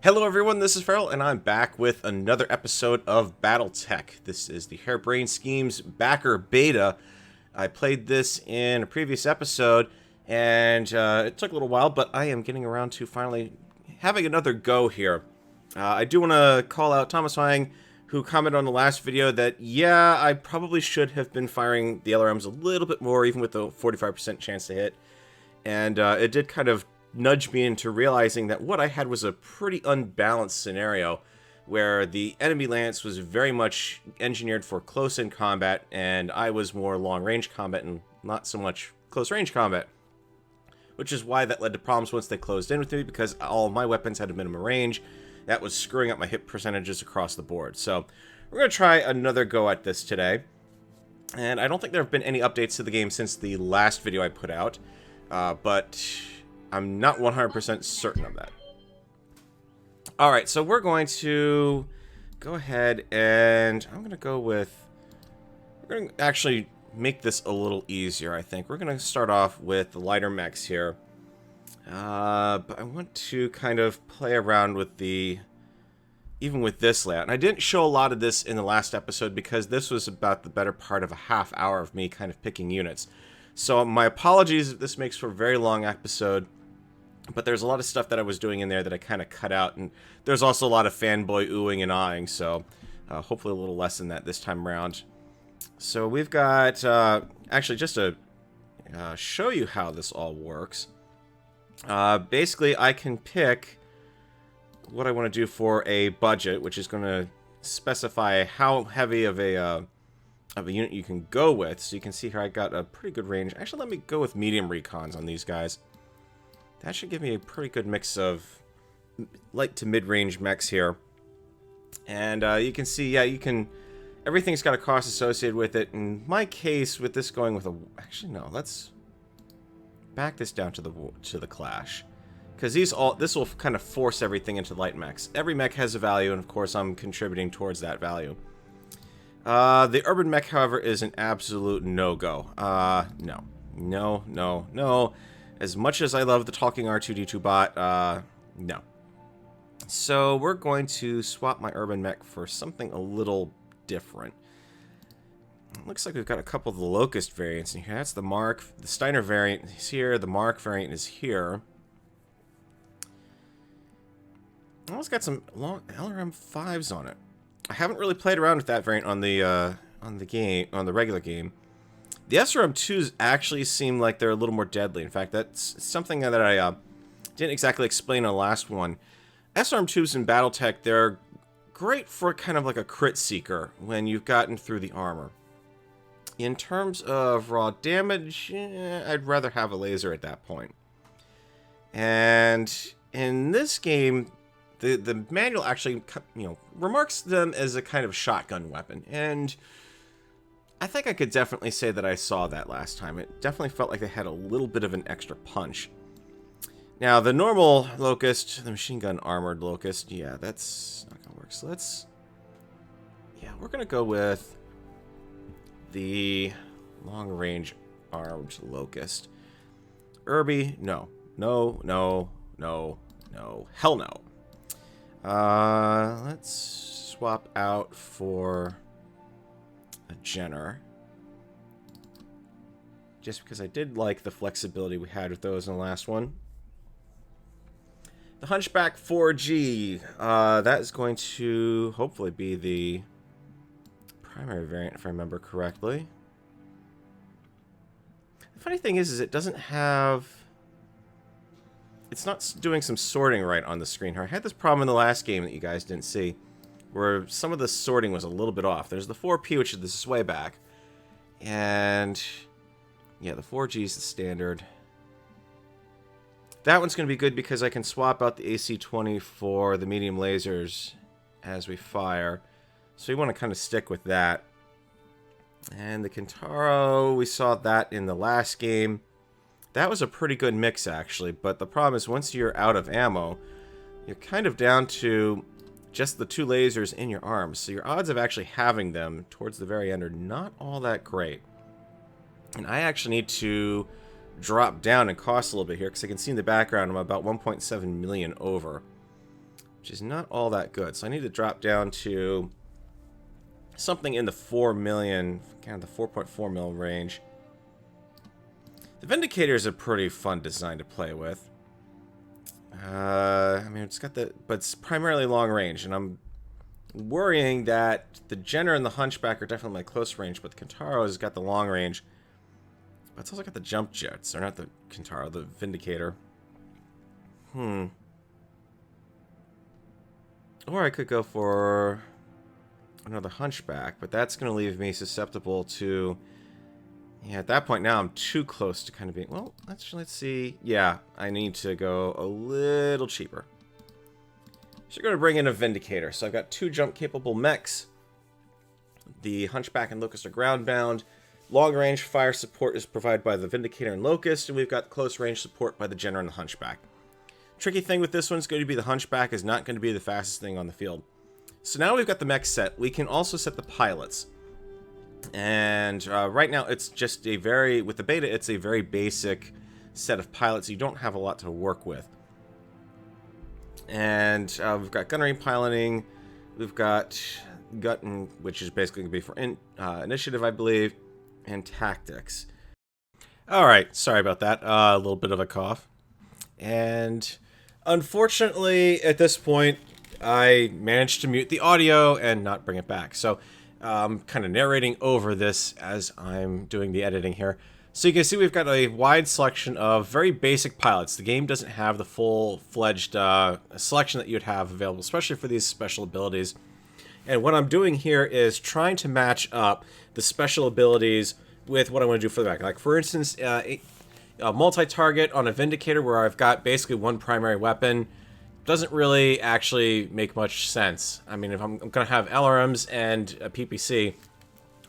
Hello everyone, this is Farrell, and I'm back with another episode of BattleTech. This is the Harebrained Schemes backer beta. I played this in a previous episode, and it took a little while, but I am getting around to finally having another go here. I do want to call out Thomas Hying, who commented on the last video that, yeah, I probably should have been firing the LRMs a little bit more, even with the 45% chance to hit. And it did kind of nudged me into realizing that what I had was a pretty unbalanced scenario where the enemy lance was very much engineered for close-in combat and I was more long-range combat and not so much close-range combat, which is why that led to problems once they closed in with me, because all of my weapons had a minimum range. That was screwing up my hit percentages across the board. So we're going to try another go at this today, and I don't think there have been any updates to the game since the last video I put out, but I'm not 100% certain of that. Alright, so we're going to go ahead and I'm going to go with... We're going to actually make this a little easier, I think. We're going to start off with the lighter mechs here. But I want to kind of play around with the... even with this layout. And I didn't show a lot of this in the last episode because this was about the better part of a half hour of me kind of picking units. So my apologies if this makes for a very long episode. But there's a lot of stuff that I was doing in there that I kind of cut out, and there's also a lot of fanboy oohing and ahhing, so hopefully a little less than that this time around. So we've got, actually just to show you how this all works, basically I can pick what I want to do for a budget, which is going to specify how heavy of a unit you can go with. So you can see here I got a pretty good range. Actually, let me go with medium recons on these guys. That should give me a pretty good mix of light to mid-range mechs here. And you can see, yeah, you can... everything's got a cost associated with it. In my case, with this going with a... actually, no, let's back this down to the clash. Because this will kind of force everything into light mechs. Every mech has a value, and of course I'm contributing towards that value. The Urbanmech, however, is an absolute no-go. No. No, no, no. As much as I love the talking R2-D2 bot, no. So we're going to swap my Urbanmech for something a little different. It looks like we've got a couple of the Locust variants in here. That's the Mark. The Steiner variant is here. The Mark variant is here. Oh, it's got some long LRM5s on it. I haven't really played around with that variant on the regular game. The SRM2s actually seem like they're a little more deadly. In fact, that's something that I didn't exactly explain on the last one. SRM2s in BattleTech, they're great for kind of like a crit seeker when you've gotten through the armor. In terms of raw damage, I'd rather have a laser at that point. And in this game, the manual actually, remarks them as a kind of shotgun weapon. And I think I could definitely say that I saw that last time. It definitely felt like they had a little bit of an extra punch. Now, the normal Locust, the machine gun armored Locust, yeah, that's not gonna work. So we're gonna go with the long-range armed Locust. Irby, no. No, no, no, no. Hell no. Let's swap out for a Jenner, just because I did like the flexibility we had with those in the last one. The Hunchback 4G, that is going to hopefully be the primary variant, if I remember correctly. The funny thing is it doesn't have... it's not doing some sorting right on the screen here. I had this problem in the last game that you guys didn't see, where some of the sorting was a little bit off. There's the 4P, which is the sway back. And yeah, the 4G is the standard. That one's going to be good because I can swap out the AC-20 for the medium lasers as we fire. So we want to kind of stick with that. And the Kintaro, we saw that in the last game. That was a pretty good mix, actually. But the problem is once you're out of ammo, you're kind of down to just the two lasers in your arms. So your odds of actually having them towards the very end are not all that great. And I actually need to drop down in cost a little bit here because I can see in the background I'm about 1.7 million over. which is not all that good. So I need to drop down to something in the 4 million, kind of the 4.4 mil range. The Vindicator is a pretty fun design to play with. I mean, it's got the, but it's primarily long range, and I'm worrying that the Jenner and the Hunchback are definitely my close range, but the Kintaro has got the long range. But it's also got the jump jets, or not the Kintaro, the Vindicator. Or I could go for another Hunchback, but that's going to leave me susceptible to... Yeah, at that point now I'm too close to kind of being... Well, actually, let's see. Yeah, I need to go a little cheaper. So we're going to bring in a Vindicator. So I've got 2 jump-capable mechs. The Hunchback and Locust are ground-bound. Long-range fire support is provided by the Vindicator and Locust, and we've got close-range support by the Jenner and the Hunchback. Tricky thing with this one is going to be the Hunchback is not going to be the fastest thing on the field. So now we've got the mech set. We can also set the pilots. And right now it's just a very, with the beta, it's a very basic set of pilots. You don't have a lot to work with. And we've got gunnery piloting. We've got Gutton, which is basically going to be for initiative, I believe, and tactics. Alright, sorry about that. A little bit of a cough. And unfortunately, at this point, I managed to mute the audio and not bring it back. So I'm kind of narrating over this as I'm doing the editing here. So you can see we've got a wide selection of very basic pilots. The game doesn't have the full-fledged selection that you'd have available, especially for these special abilities. And what I'm doing here is trying to match up the special abilities with what I want to do for the back. Like, for instance, a multi-target on a Vindicator where I've got basically one primary weapon doesn't really actually make much sense. I mean, if I'm going to have LRMs and a PPC,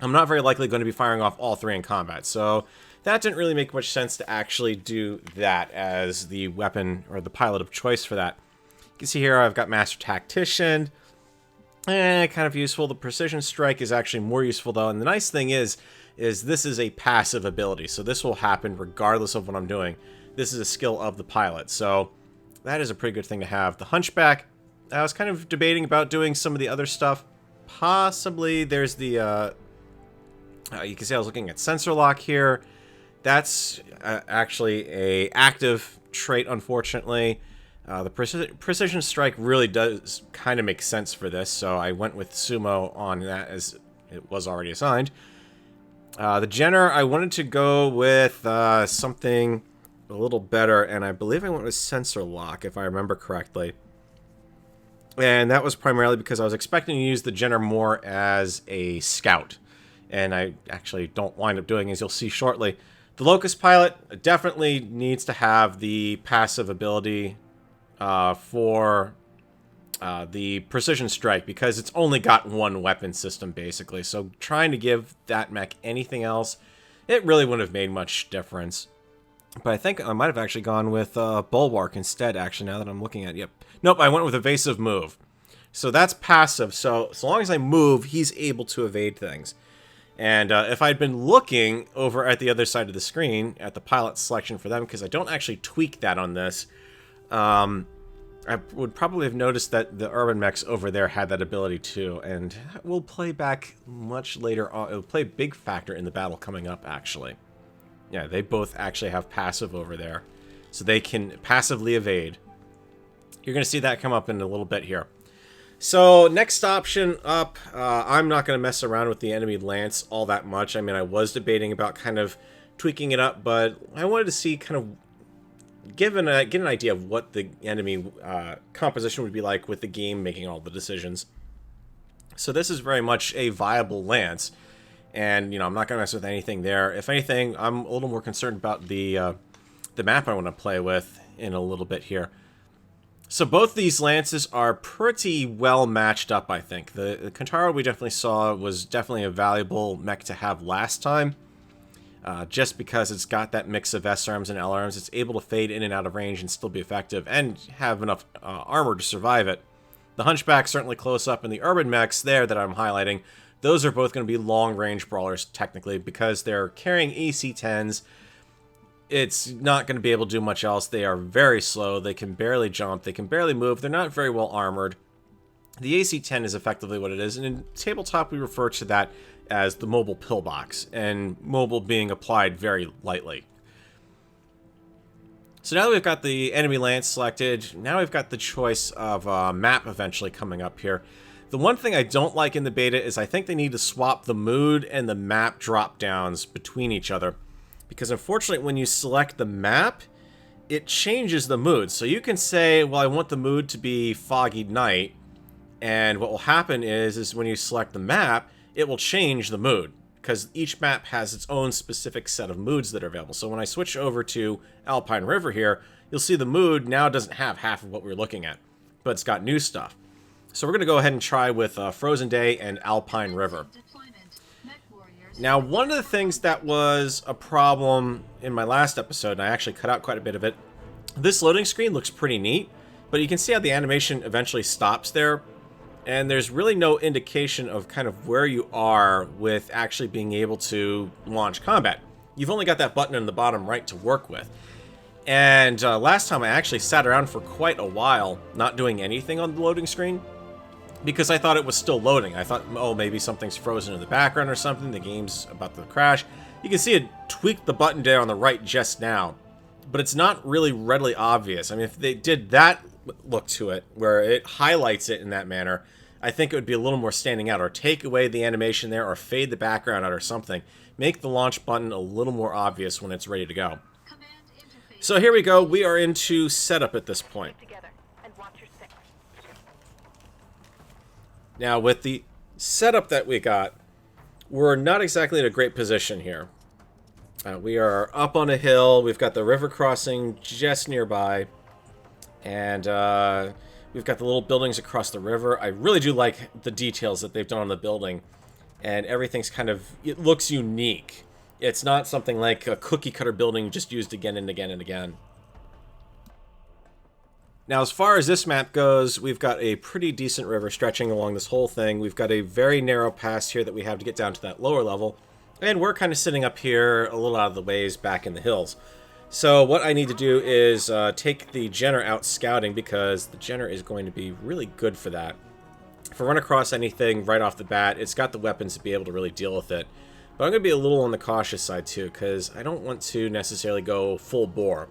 I'm not very likely going to be firing off all 3 in combat. So that didn't really make much sense to actually do that as the weapon or the pilot of choice for that. You can see here I've got Master Tactician. Kind of useful. The Precision Strike is actually more useful though. And the nice thing is this is a passive ability. So this will happen regardless of what I'm doing. This is a skill of the pilot. So that is a pretty good thing to have. The Hunchback, I was kind of debating about doing some of the other stuff. Possibly there's the, you can see I was looking at Sensor Lock here. That's actually a active trait, unfortunately. The Precision Strike really does kind of make sense for this, so I went with Sumo on that as it was already assigned. The Jenner, I wanted to go with something a little better, and I believe I went with Sensor Lock, if I remember correctly. And that was primarily because I was expecting to use the Jenner more as a scout. And I actually don't wind up doing, as you'll see shortly. The Locust pilot definitely needs to have the passive ability for the Precision Strike, because it's only got one weapon system, basically. So trying to give that mech anything else, it really wouldn't have made much difference. But I think I might have actually gone with Bulwark instead, actually, now that I'm looking at it. Yep. Nope, I went with Evasive Move. So that's passive, so as long as I move, he's able to evade things. And if I'd been looking over at the other side of the screen, at the pilot selection for them, because I don't actually tweak that on this, I would probably have noticed that the Urbanmechs over there had that ability too, and we'll play back much later on. It'll play a big factor in the battle coming up, actually. Yeah, they both actually have passive over there, so they can passively evade. You're going to see that come up in a little bit here. So, next option up, I'm not going to mess around with the enemy lance all that much. I mean, I was debating about kind of tweaking it up, but I wanted to see kind of get an idea of what the enemy composition would be like with the game making all the decisions. So this is very much a viable lance, and you know, I'm not going to mess with anything there. If anything, I'm a little more concerned about the map I want to play with in a little bit here. So both these lances are pretty well matched up, I think. The Kintaro we definitely saw was definitely a valuable mech to have last time. Just because it's got that mix of SRMs and LRMs, it's able to fade in and out of range and still be effective, and have enough armor to survive it. The Hunchback certainly close up, and the Urbanmechs there that I'm highlighting, those are both going to be long-range brawlers, technically, because they're carrying AC-10s. it's not going to be able to do much else. They are very slow. They can barely jump. They can barely move. They're not very well armored. The AC-10 is effectively what it is, and in tabletop we refer to that as the mobile pillbox, and mobile being applied very lightly. So now that we've got the enemy lance selected, now we've got the choice of map eventually coming up here. The one thing I don't like in the beta is I think they need to swap the mood and the map drop-downs between each other. Because unfortunately, when you select the map, it changes the mood. So you can say, well, I want the mood to be foggy night, and what will happen is when you select the map, it will change the mood, because each map has its own specific set of moods that are available. So when I switch over to Alpine River here, you'll see the mood now doesn't have half of what we were looking at, but it's got new stuff. So we're going to go ahead and try with Frozen Day and Alpine River. Now, one of the things that was a problem in my last episode, and I actually cut out quite a bit of it, this loading screen looks pretty neat, but you can see how the animation eventually stops there. And there's really no indication of kind of where you are with actually being able to launch combat. You've only got that button in the bottom right to work with. And last time I actually sat around for quite a while not doing anything on the loading screen because I thought it was still loading. I thought, oh, maybe something's frozen in the background or something. The game's about to crash. You can see it tweaked the button down on the right just now, but it's not really readily obvious. I mean, if they did that look to it, where it highlights it in that manner, I think it would be a little more standing out, or take away the animation there, or fade the background out or something. Make the launch button a little more obvious when it's ready to go. So here we go. We are into setup at this point. Now with the setup that we got, we're not exactly in a great position here. We are up on a hill. We've got the river crossing just nearby. And we've got the little buildings across the river. I really do like the details that they've done on the building. And everything's kind of, it looks unique. It's not something like a cookie cutter building just used again and again and again. Now, as far as this map goes, we've got a pretty decent river stretching along this whole thing. We've got a very narrow pass here that we have to get down to that lower level. And we're kind of sitting up here a little out of the ways back in the hills. So what I need to do is take the Jenner out scouting, because the Jenner is going to be really good for that. If I run across anything right off the bat, it's got the weapons to be able to really deal with it. But I'm going to be a little on the cautious side too, because I don't want to necessarily go full bore.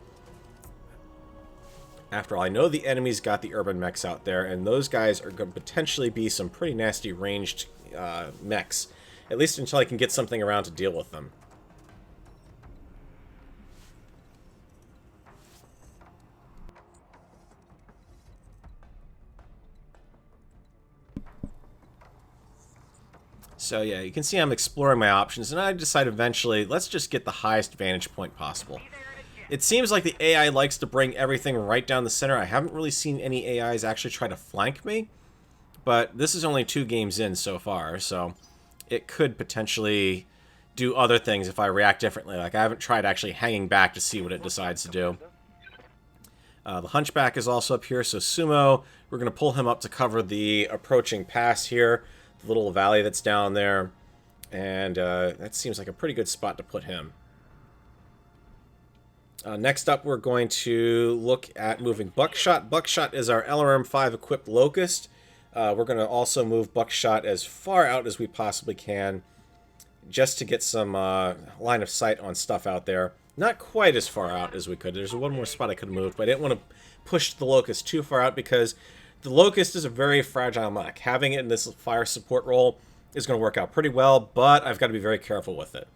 After all, I know the enemy's got the Urbanmechs out there, and those guys are going to potentially be some pretty nasty ranged mechs. At least until I can get something around to deal with them. So yeah, you can see I'm exploring my options, and I decide eventually, let's just get the highest vantage point possible. It seems like the AI likes to bring everything right down the center. I haven't really seen any AIs actually try to flank me, but this is only 2 games in so far, so it could potentially do other things if I react differently. Like, I haven't tried actually hanging back to see what it decides to do. The Hunchback is also up here, so Sumo, we're going to pull him up to cover the approaching pass here, the little valley that's down there, and that seems like a pretty good spot to put him. Next up, we're going to look at moving Buckshot. Buckshot is our LRM-5 equipped Locust. We're going to also move Buckshot as far out as we possibly can, just to get some line of sight on stuff out there. Not quite as far out as we could. There's one more spot I could have moved, but I didn't want to push the Locust too far out, because the Locust is a very fragile mech. Having it in this fire support role is going to work out pretty well, but I've got to be very careful with it.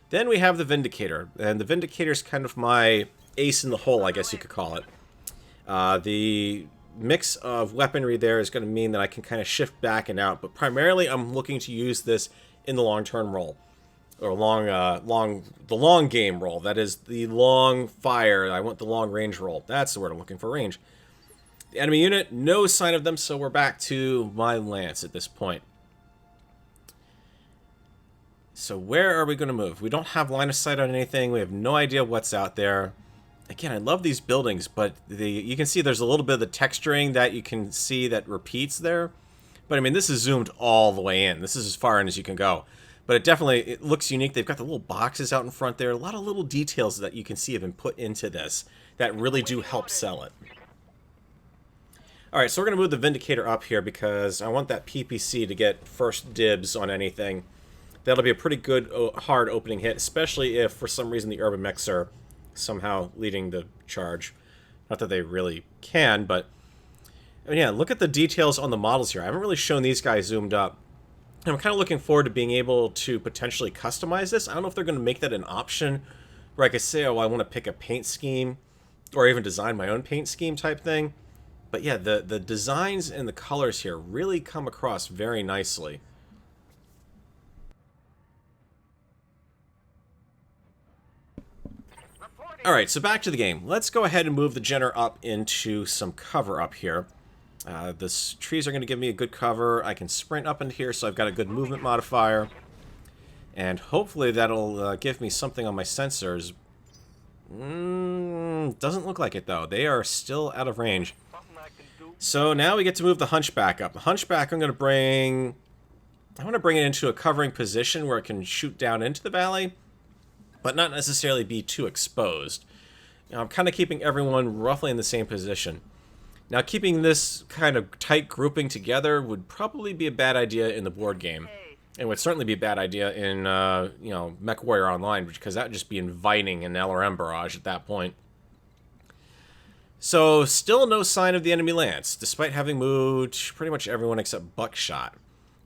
Then we have the Vindicator, and the Vindicator is kind of my ace in the hole, I guess you could call it. The mix of weaponry there is going to mean that I can kind of shift back and out, but primarily I'm looking to use this in the long-term role, or the long game role. That is the long fire. I want the long range role. That's the word I'm looking for, range. The enemy unit, no sign of them, so we're back to my lance at this point. So where are we going to move? We don't have line of sight on anything. We have no idea what's out there. Again, I love these buildings, but you can see there's a little bit of the texturing that you can see that repeats there. But I mean, this is zoomed all the way in. This is as far in as you can go. But it looks unique. They've got the little boxes out in front there. A lot of little details that you can see have been put into this that really do help sell it. Alright, so we're going to move the Vindicator up here because I want that PPC to get first dibs on anything. That'll be a pretty good, hard opening hit, especially if for some reason the Urbanmechs are somehow leading the charge. Not that they really can, but I mean, yeah, look at the details on the models here. I haven't really shown these guys zoomed up. And I'm kind of looking forward to being able to potentially customize this. I don't know if they're going to make that an option where I could say, oh, I want to pick a paint scheme or even design my own paint scheme type thing. But yeah, the designs and the colors here really come across very nicely. Alright, so back to the game. Let's go ahead and move the Jenner up into some cover up here. The trees are going to give me a good cover. I can sprint up into here, so I've got a good movement modifier. And hopefully that'll give me something on my sensors. Doesn't look like it, though. They are still out of range. So now we get to move the Hunchback up. The Hunchback I want to bring it into a covering position where it can shoot down into the valley, but not necessarily be too exposed. I'm kind of keeping everyone roughly in the same position. Now, keeping this kind of tight grouping together would probably be a bad idea in the board game. It would certainly be a bad idea in, you know, MechWarrior Online, because that would just be inviting an LRM barrage at that point. So, still no sign of the enemy lance, despite having moved pretty much everyone except Buckshot.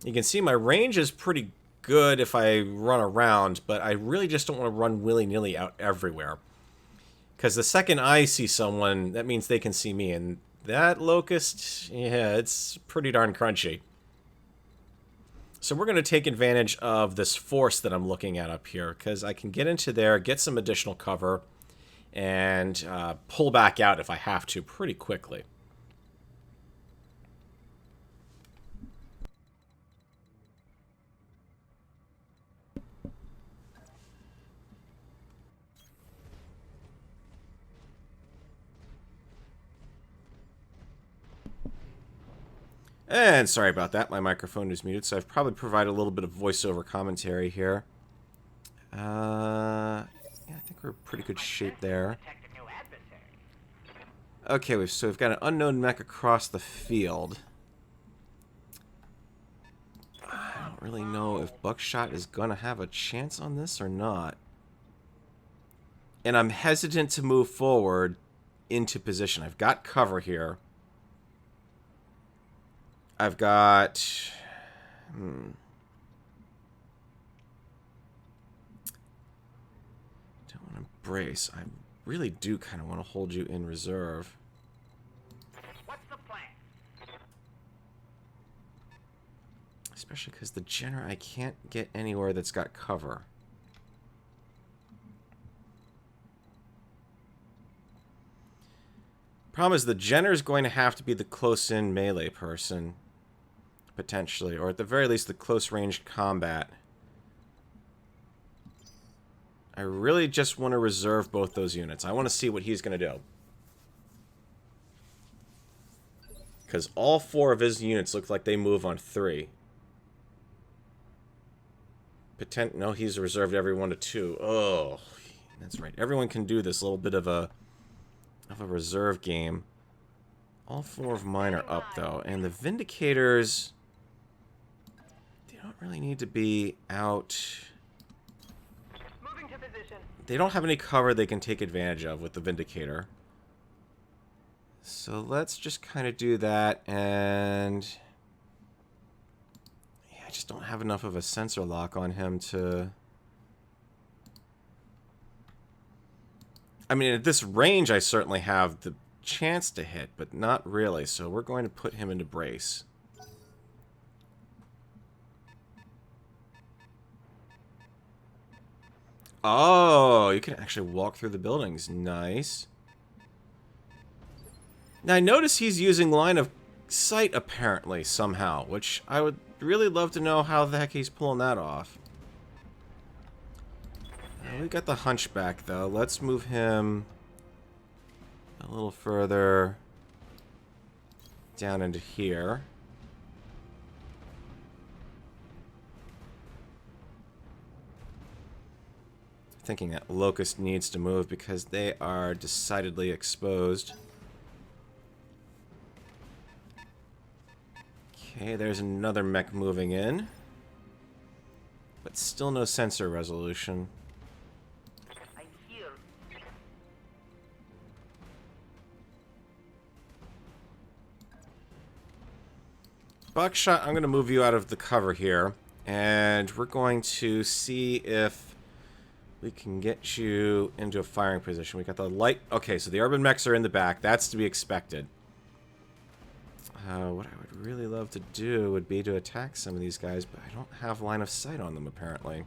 You can see my range is pretty good if I run around, but I really just don't want to run willy-nilly out everywhere. Because the second I see someone, that means they can see me, and that locust, yeah, it's pretty darn crunchy. So we're going to take advantage of this force that I'm looking at up here, because I can get into there, get some additional cover, and pull back out if I have to pretty quickly. And sorry about that, my microphone is muted, so I've probably provided a little bit of voiceover commentary here. Yeah, I think we're in pretty good shape there. Okay, so we've got an unknown mech across the field. I don't really know if Buckshot is going to have a chance on this or not. And I'm hesitant to move forward into position. I've got cover here. I've got... Don't want to brace. I really do kind of want to hold you in reserve. What's the plan? Especially because the Jenner, I can't get anywhere that's got cover. Problem is, the Jenner's going to have to be the close-in melee person. Potentially, or at the very least the close-range combat. I really just want to reserve both those units. I want to see what he's going to do. Because all four of his units look like they move on 3. No, he's reserved every 1 to 2. Oh, that's right. Everyone can do this little bit of a reserve game. All 4 of mine are up, though. And the Vindicators... don't really need to be out. Moving to position. They don't have any cover they can take advantage of with the Vindicator. So let's just kind of do that, and yeah, I just don't have enough of a sensor lock on him to... I mean, at this range I certainly have the chance to hit, but not really, so we're going to put him into brace. Oh, you can actually walk through the buildings. Nice. Now, I notice he's using line of sight, apparently, somehow, which I would really love to know how the heck he's pulling that off. We got the Hunchback, though. Let's move him a little further down into here. thinking that Locust needs to move because they are decidedly exposed. Okay, there's another mech moving in. But still no sensor resolution. I'm here. Buckshot, I'm going to move you out of the cover here. And we're going to see if we can get you into a firing position. We got the light. Okay, so the Urbanmechs are in the back. That's to be expected. What I would really love to do would be to attack some of these guys, but I don't have line of sight on them, apparently.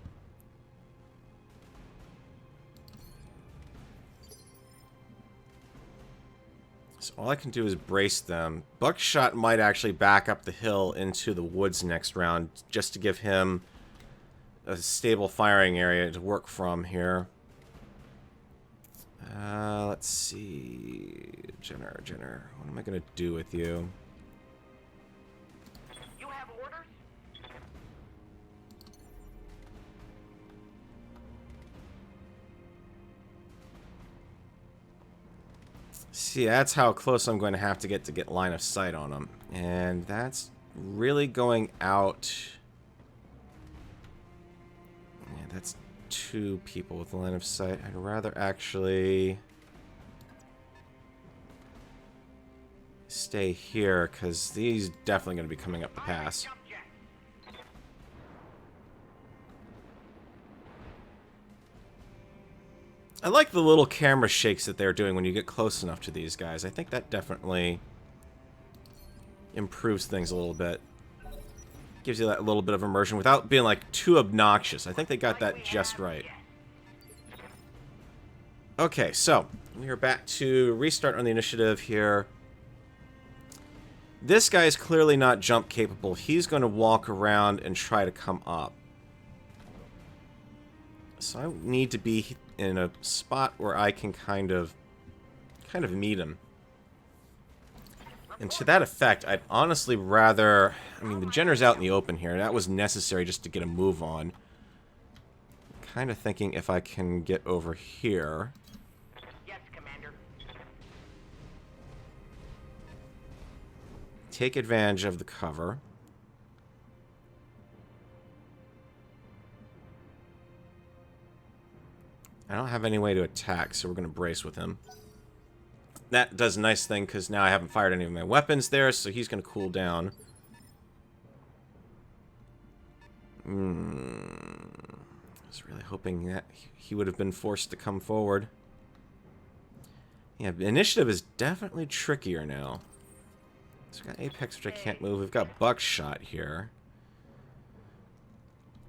So all I can do is brace them. Buckshot might actually back up the hill into the woods next round, just to give him a stable firing area to work from here. Let's see. Jenner. What am I going to do with you? You have orders? See, that's how close I'm going to have to get line of sight on them. And that's really going out. Yeah, that's 2 people with line of sight. I'd rather actually stay here, because these definitely going to be coming up the pass. Jump jet. I like the little camera shakes that they're doing when you get close enough to these guys. I think that definitely improves things a little bit. Gives you that little bit of immersion without being, like, too obnoxious. I think they got that just right. Okay, so we are back to restart on the initiative here. This guy is clearly not jump capable. He's going to walk around and try to come up. So I need to be in a spot where I can kind of meet him. And to that effect, I'd honestly rather... I mean, the Jenner's out in the open here. That was necessary just to get a move on. Kind of thinking if I can get over here. Yes, Commander. Take advantage of the cover. I don't have any way to attack, so we're going to brace with him. That does a nice thing, because now I haven't fired any of my weapons there, so he's going to cool down. I was really hoping that he would have been forced to come forward. Yeah, initiative is definitely trickier now. So we've got Apex, which I can't move. We've got Buckshot here.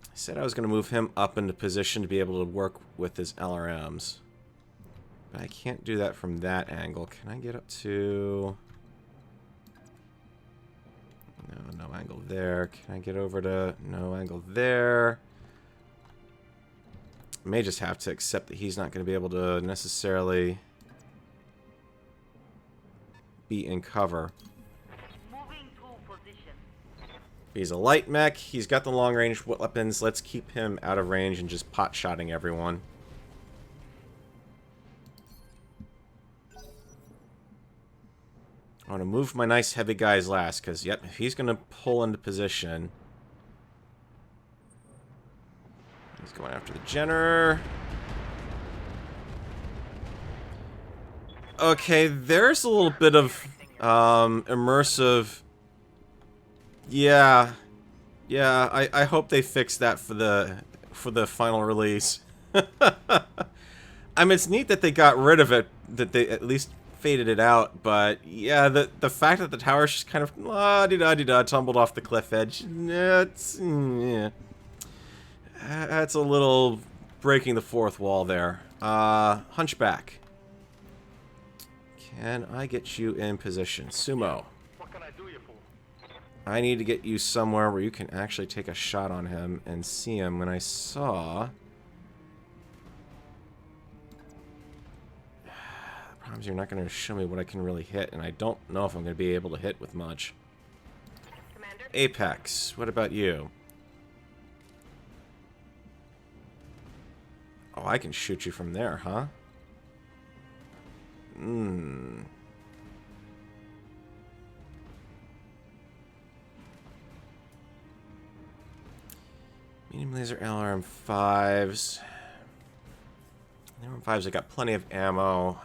I said I was going to move him up into position to be able to work with his LRMs. But I can't do that from that angle. Can I get up to... No angle there. Can I get over to... No angle there. May just have to accept that he's not going to be able to necessarily be in cover. Moving to position. He's a light mech. He's got the long range weapons. Let's keep him out of range and just pot-shotting everyone. I want to move my nice heavy guys last, because, yep, if he's going to pull into position... He's going after the Jenner. Okay, there's a little bit of immersive... Yeah, I hope they fix that for the final release. I mean, it's neat that they got rid of it, that they at least faded it out, but yeah, the fact that the tower's just kind of la-di-da-di-da tumbled off the cliff edge, that's a little breaking the fourth wall there. Hunchback. Can I get you in position? Sumo. What can I do you for? I need to get you somewhere where you can actually take a shot on him and see him. When I saw... The problem is you're not going to show me what I can really hit, and I don't know if I'm going to be able to hit with much. Commander? Apex, what about you? Oh, I can shoot you from there, huh? Hmm. Medium laser LRM-5s. LRM-5s, I got plenty of ammo.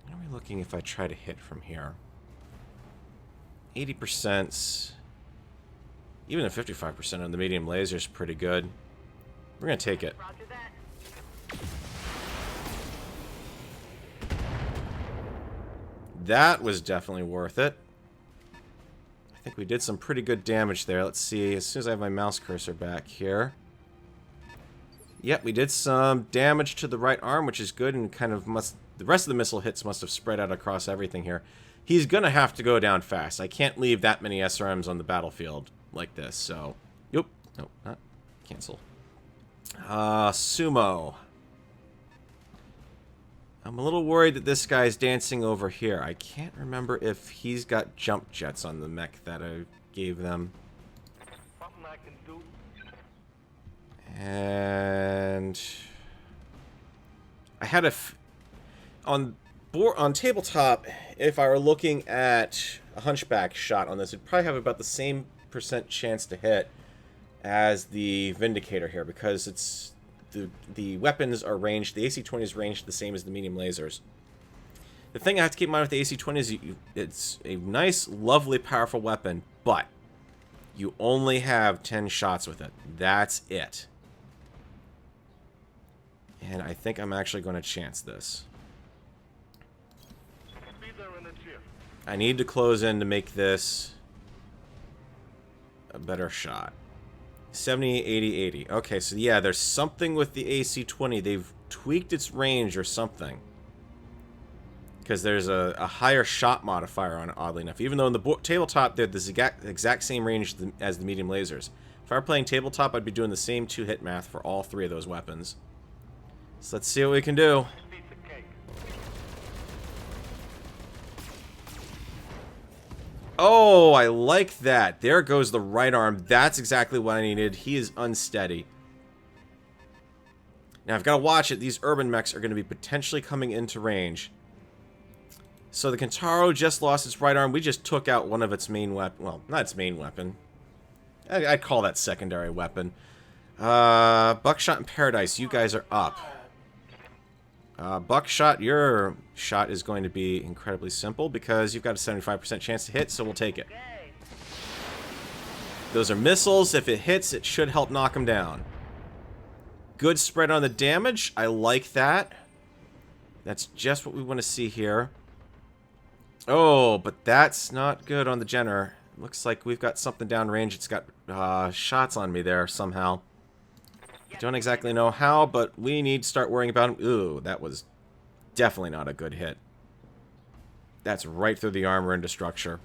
What are we looking if I try to hit from here? 80%. Even a 55% on the medium laser is pretty good. We're going to take it. Roger that. That was definitely worth it. I think we did some pretty good damage there. Let's see, as soon as I have my mouse cursor back here. Yep, we did some damage to the right arm, which is good, and kind of must... The rest of the missile hits must have spread out across everything here. He's going to have to go down fast. I can't leave that many SRMs on the battlefield like this, so... Nope. Nope, not cancel. Sumo. I'm a little worried that this guy's dancing over here. I can't remember if he's got jump jets on the mech that I gave them. Something I can do. And I had on tabletop, if I were looking at a hunchback shot on this, it'd probably have about the same % chance to hit as the Vindicator here, because it's the weapons are ranged, the AC-20 is ranged the same as the medium lasers. The thing I have to keep in mind with the AC-20 is it's a nice, lovely, powerful weapon, but you only have 10 shots with it. That's it. And I think I'm actually going to chance this. Be there in a jiff. I need to close in to make this a better shot. 70, 80, 80. Okay, so yeah, there's something with the AC-20. They've tweaked its range or something. Because there's a higher shot modifier on it, oddly enough. Even though in the tabletop, they're the exact same range as the medium lasers. If I were playing tabletop, I'd be doing the same 2-hit math for all 3 of those weapons. So let's see what we can do. Piece of cake. Oh, I like that. There goes the right arm. That's exactly what I needed. He is unsteady. Now, I've got to watch it. These Urbanmechs are going to be potentially coming into range. So the Kintaro just lost its right arm. We just took out one of its main weapon. Well, not its main weapon. I'd call that secondary weapon. Buckshot and Paradise, you guys are up. Buckshot, your shot is going to be incredibly simple because you've got a 75% chance to hit, so we'll take it. Okay. Those are missiles. If it hits, it should help knock them down. Good spread on the damage. I like that. That's just what we want to see here. Oh, but that's not good on the Jenner. Looks like we've got something downrange. It's got shots on me there somehow. Don't exactly know how, but we need to start worrying about him. Ooh, that was definitely not a good hit. That's right through the armor into structure.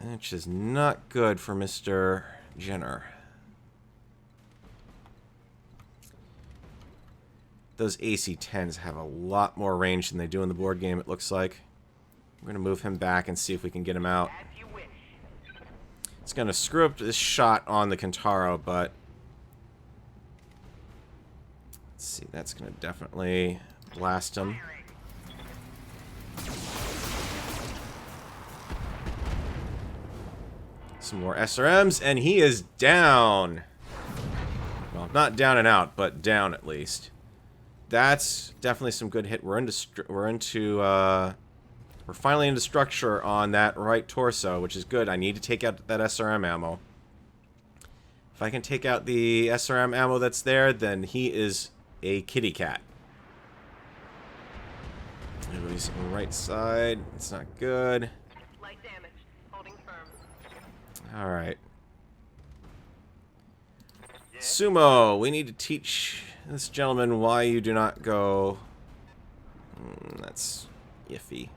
Which is not good for Mr. Jenner. Those AC-10s have a lot more range than they do in the board game, it looks like. We're going to move him back and see if we can get him out. As you wish. It's going to screw up this shot on the Kintaro, but... Let's see, that's going to definitely blast him. Some more SRMs, and he is down. Well, not down and out, but down at least. That's definitely some good hit. We're finally into structure on that right torso, which is good. I need to take out that SRM ammo. If I can take out the SRM ammo that's there, then he is a kitty cat. Release on the right side. It's not good. Light damage. Holding firm. Alright. Sumo, we need to teach this gentleman why you do not go... that's iffy.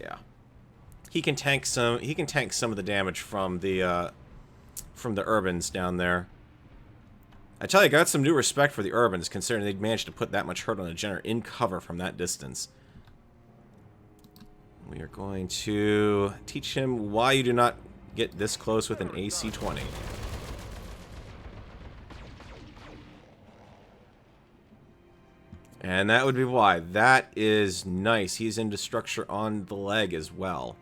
Yeah. He can tank some of the damage from the Urbans down there. I tell you, I got some new respect for the Urbans, considering they'd managed to put that much hurt on a Jenner in cover from that distance. We are going to teach him why you do not get this close with an AC-20. And that would be why. That is nice. He's into structure on the leg as well.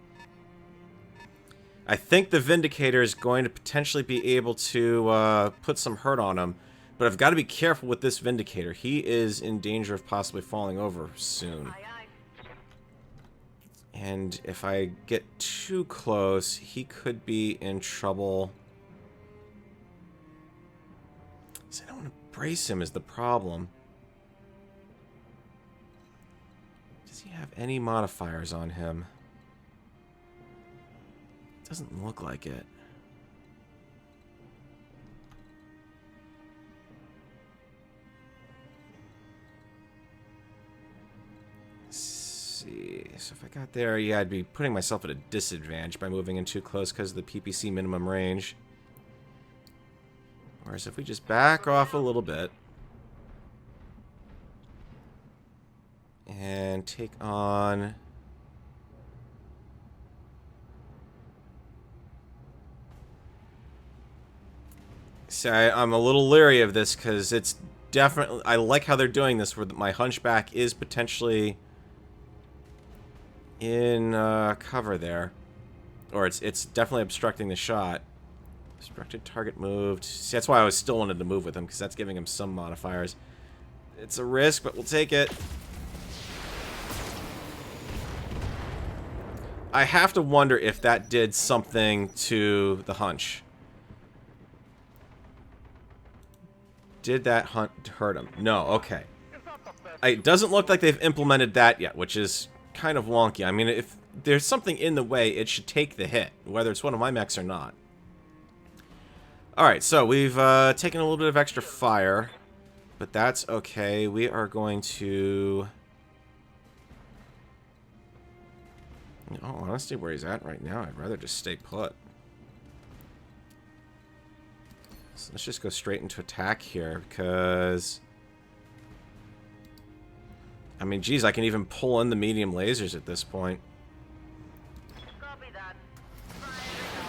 I think the Vindicator is going to potentially be able to put some hurt on him. But I've got to be careful with this Vindicator. He is in danger of possibly falling over soon. Aye, aye. And if I get too close, he could be in trouble. So I don't want to brace him is the problem. Does he have any modifiers on him? Doesn't look like it. See, so if I got there, yeah, I'd be putting myself at a disadvantage by moving in too close because of the PPC minimum range. Whereas if we just back off a little bit and take on... See, I'm a little leery of this because it's definitely... I like how they're doing this where my Hunchback is potentially in cover there. Or it's definitely obstructing the shot. Obstructed target moved. See, that's why I was still wanted to move with him, because that's giving him some modifiers. It's a risk, but we'll take it. I have to wonder if that did something to the hunch. Did that hurt him? No, okay. It doesn't look like they've implemented that yet, which is kind of wonky. I mean, if there's something in the way, it should take the hit, whether it's one of my mechs or not. Alright, so we've taken a little bit of extra fire, but that's okay. We are going to... In all honesty, where he's at right now, I'd rather just stay put. So let's just go straight into attack here, because... I mean, geez, I can even pull in the medium lasers at this point. Copy that.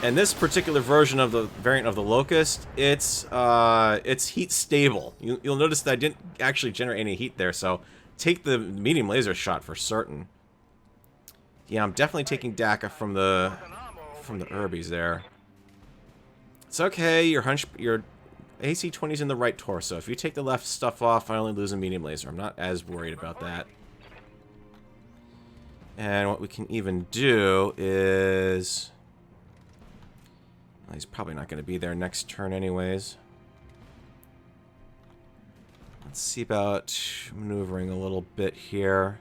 And this particular version of the variant of the Locust, it's heat stable. You'll notice that I didn't actually generate any heat there, so take the medium laser shot for certain. Yeah, I'm definitely taking DACA from the Urbies there. It's okay. Your AC-20's in the right torso. If you take the left stuff off, I only lose a medium laser. I'm not as worried about that. And what we can even do is... Well, he's probably not going to be there next turn anyways. Let's see about maneuvering a little bit here.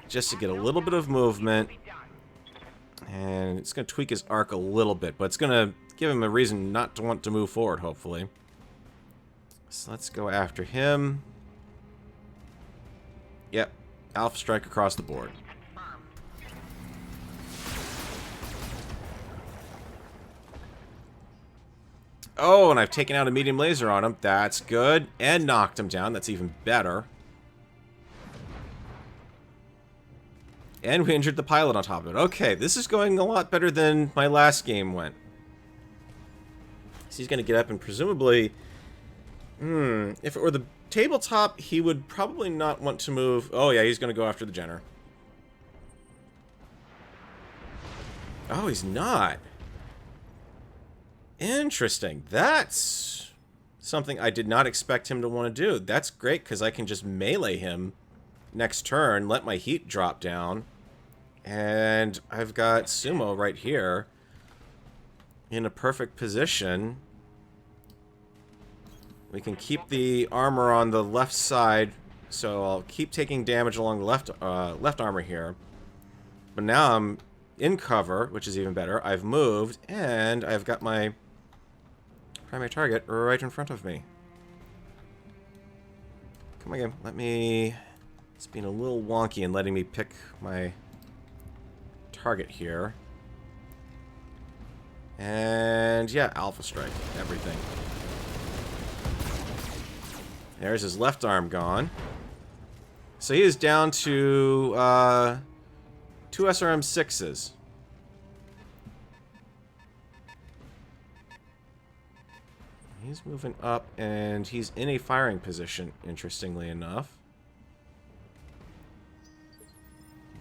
Just to get a little bit of movement. And it's going to tweak his arc a little bit, but it's going to give him a reason not to want to move forward, hopefully. So let's go after him. Yep. Alpha strike across the board. Oh, and I've taken out a medium laser on him. That's good. And knocked him down. That's even better. And we injured the pilot on top of it. Okay, this is going a lot better than my last game went. So he's going to get up and presumably... if it were the tabletop, he would probably not want to move... Oh, yeah, he's going to go after the Jenner. Oh, he's not. Interesting. That's something I did not expect him to want to do. That's great, because I can just melee him next turn, let my heat drop down, and I've got Sumo right here in a perfect position. We can keep the armor on the left side, so I'll keep taking damage along the left armor here. But now I'm in cover, which is even better. I've moved, and I've got my primary target right in front of me. Come on, game. Let me... It's being a little wonky and letting me pick my target here. And yeah, Alpha Strike. Everything. There's his left arm gone. So he is down to 2 SRM-6s. He's moving up, and he's in a firing position, interestingly enough.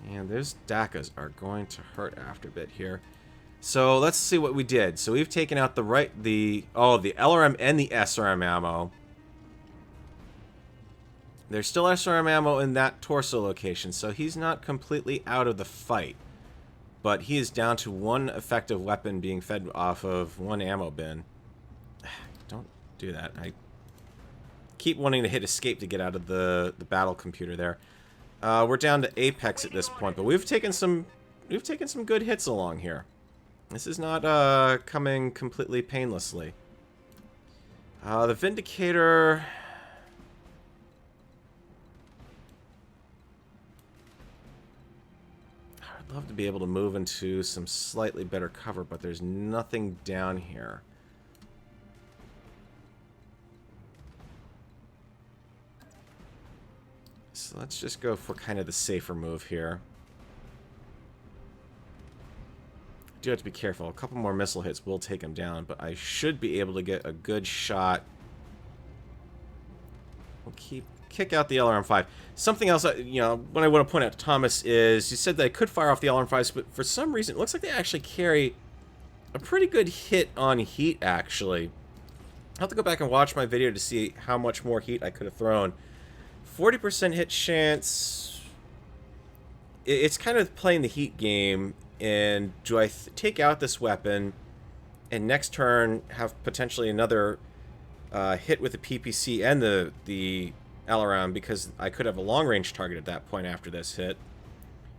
And those DACAs are going to hurt after a bit here. So let's see what we did. So we've taken out the LRM and the SRM ammo. There's still SRM ammo in that torso location, so he's not completely out of the fight. But he is down to 1 effective weapon being fed off of 1 ammo bin. Don't do that. I keep wanting to hit escape to get out of the battle computer there. We're down to Apex at this point, but we've taken some good hits along here. This is not coming completely painlessly. The Vindicator. I'd love to be able to move into some slightly better cover, but there's nothing down here. So let's just go for kind of the safer move here. I do have to be careful. A couple more missile hits will take him down, but I should be able to get a good shot. We'll kick out the LRM-5. Something else, what I want to point out to Thomas is, you said that I could fire off the LRM-5s, but for some reason, it looks like they actually carry a pretty good hit on heat, actually. I'll have to go back and watch my video to see how much more heat I could have thrown. 40% hit chance. It's kind of playing the heat game, and do I take out this weapon and next turn have potentially another hit with the PPC and the LRM, because I could have a long-range target at that point after this hit?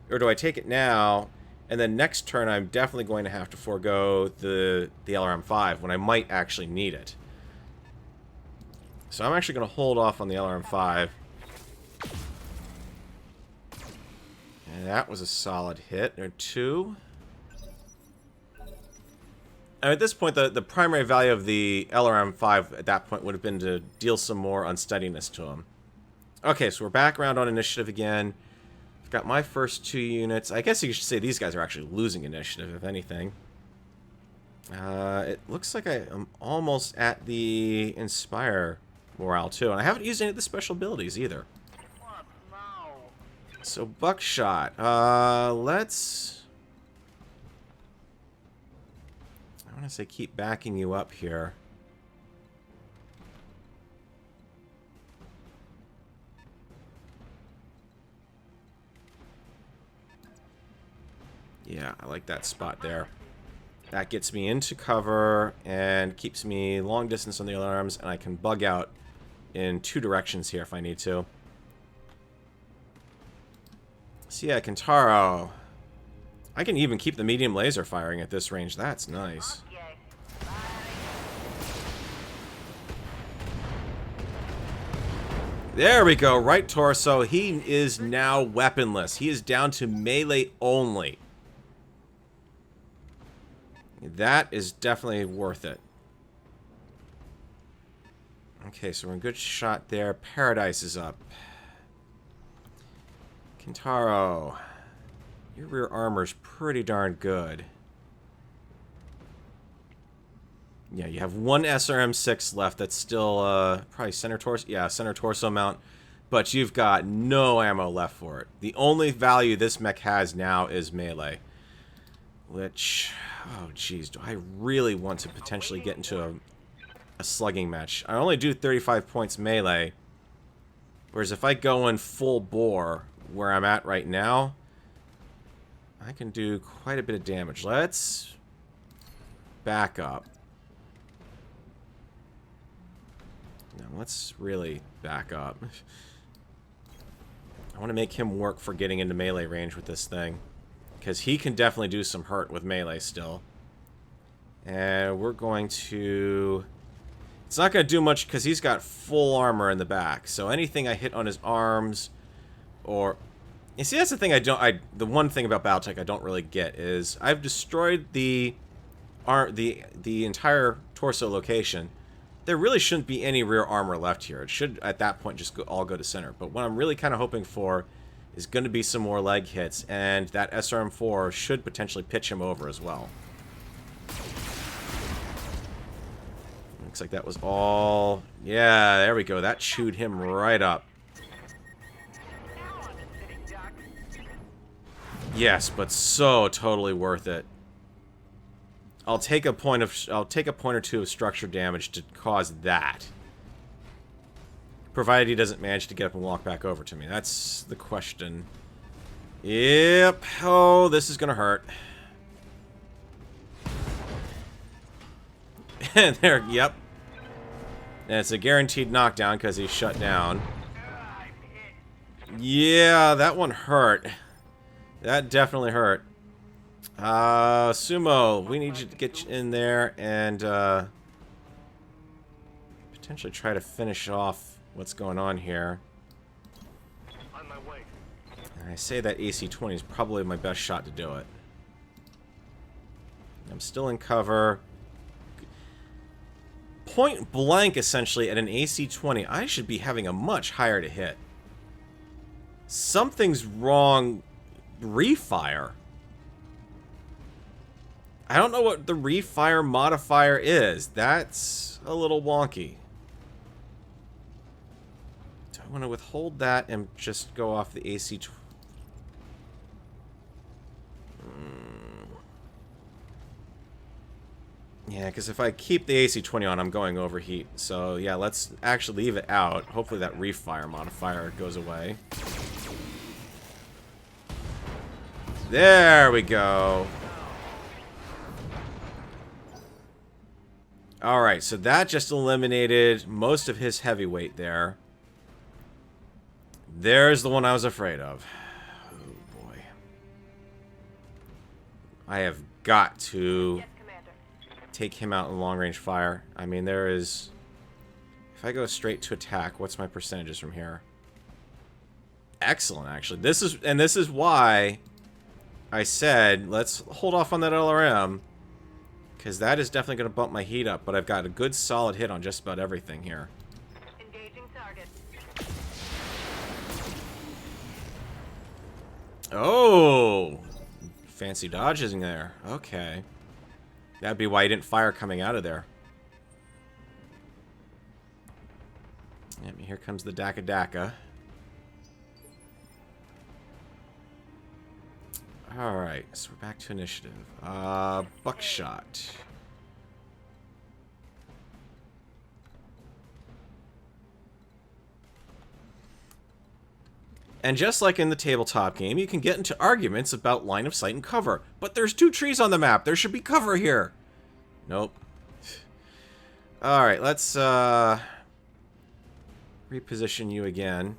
Or do I take it now, and then next turn I'm definitely going to have to forego the LRM-5 when I might actually need it? So I'm actually going to hold off on the LRM-5. And that was a solid hit, or 2. And at this point, the primary value of the LRM-5 at that point would have been to deal some more unsteadiness to him. Okay, so we're back around on initiative again. I've got my first 2 units. I guess you should say these guys are actually losing initiative, if anything. It looks like I am almost at the Inspire morale, too. And I haven't used any of the special abilities, either. So, Buckshot. Let's... I want to say keep backing you up here. Yeah, I like that spot there. That gets me into cover and keeps me long distance on the alarms, and I can bug out in 2 directions here if I need to. So yeah, Kentaro. I can even keep the medium laser firing at this range. That's nice. There we go. Right torso. He is now weaponless. He is down to melee only. That is definitely worth it. Okay, so we're in good shot there. Paradise is up. Kentaro, your rear armor's pretty darn good. Yeah, you have 1 SRM-6 left that's still probably center torso. Yeah, center torso mount. But you've got no ammo left for it. The only value this mech has now is melee. Which, oh geez, do I really want to potentially get into a slugging match? I only do 35 points melee. Whereas if I go in full bore, where I'm at right now, I can do quite a bit of damage. Let's back up. Now let's really back up. I want to make him work for getting into melee range with this thing, because he can definitely do some hurt with melee still. And we're going to... It's not going to do much because he's got full armor in the back. So anything I hit on his arms... Or, you see, that's the thing the one thing about BattleTech I don't really get is I've destroyed the entire torso location, there really shouldn't be any rear armor left here. It should, at that point, just all go to center. But what I'm really kind of hoping for is going to be some more leg hits, and that SRM-4 should potentially pitch him over as well. Looks like that was all... Yeah, there we go. That chewed him right up. Yes, but so totally worth it. I'll take a point or two of structure damage to cause that. Provided he doesn't manage to get up and walk back over to me. That's the question. Yep. Oh, this is gonna hurt. And there, yep. And it's a guaranteed knockdown because he's shut down. Yeah, that one hurt. That definitely hurt. Sumo, we need you to get in there and potentially try to finish off what's going on here. On my way. And I say that AC-20 is probably my best shot to do it. I'm still in cover. Point blank, essentially, at an AC-20, I should be having a much higher to hit. Something's wrong. Refire. I don't know what the refire modifier is. That's a little wonky. Do I want to withhold that and just go off the AC? Yeah, because if I keep the AC-20 on, I'm going overheat. So yeah, let's actually leave it out. Hopefully that refire modifier goes away. There we go. Alright, so that just eliminated most of his heavyweight there. There's the one I was afraid of. Oh boy. I have got to Yes, Commander. take him out in long-range fire. I mean, there is... If I go straight to attack, what's my percentages from here? Excellent, actually. This is why I said, let's hold off on that LRM, because that is definitely going to bump my heat up, but I've got a good solid hit on just about everything here. Engaging target. Oh! Fancy dodges in there. Okay. That'd be why he didn't fire coming out of there. Yep, here comes the Daka Daka. Alright, so we're back to initiative. Buckshot. And just like in the tabletop game, you can get into arguments about line of sight and cover. But there's 2 trees on the map. There should be cover here. Nope. Alright, let's reposition you again.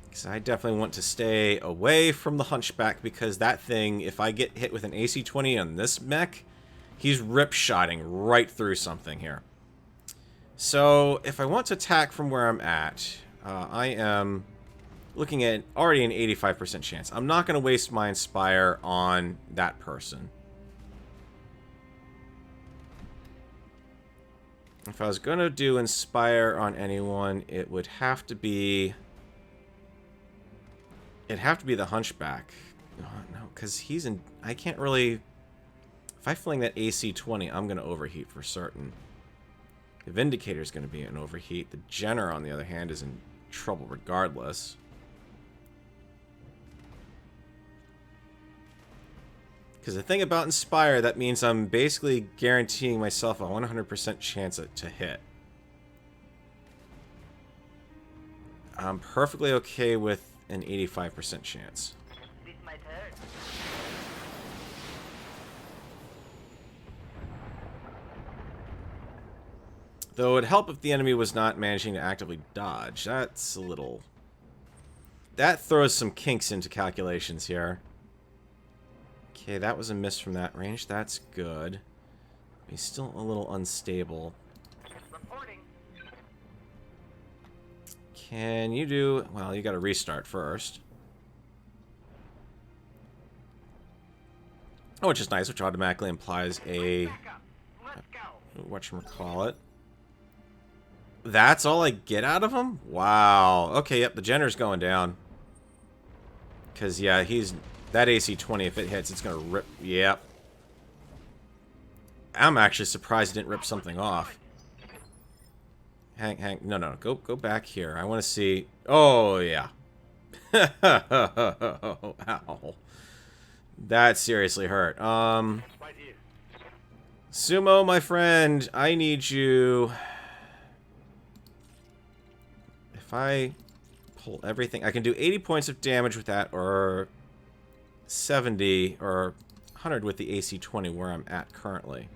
Because I definitely want to stay away from the Hunchback, because that thing, if I get hit with an AC-20 on this mech, he's rip-shotting right through something here. So, if I want to attack from where I'm at, I am looking at already an 85% chance. I'm not going to waste my Inspire on that person. If I was going to do Inspire on anyone, it would have to be... It'd have to be the Hunchback. Oh, no, because he's in... I can't really... If I fling that AC-20, I'm going to overheat for certain. The Vindicator's going to be in overheat. The Jenner, on the other hand, is in trouble regardless. Because the thing about Inspire, that means I'm basically guaranteeing myself a 100% chance to hit. I'm perfectly okay with an 85% chance. This might hurt. Though it'd help if the enemy was not managing to actively dodge. That's a little... That throws some kinks into calculations here. Okay, that was a miss from that range. That's good. He's still a little unstable. Reporting. Can you do... Well, you gotta restart first. Oh, which is nice, which automatically implies a whatchamacallit. That's all I get out of him? Wow. Okay, yep, the Jenner's going down. Because, yeah, he's... That AC-20, if it hits, it's going to rip... Yep. I'm actually surprised it didn't rip something off. No, go back here. I want to see... Oh, yeah. Ow. That seriously hurt. Sumo, my friend, I need you... If I pull everything... I can do 80 points of damage with that, or 70, or 100 with the AC-20 where I'm at currently.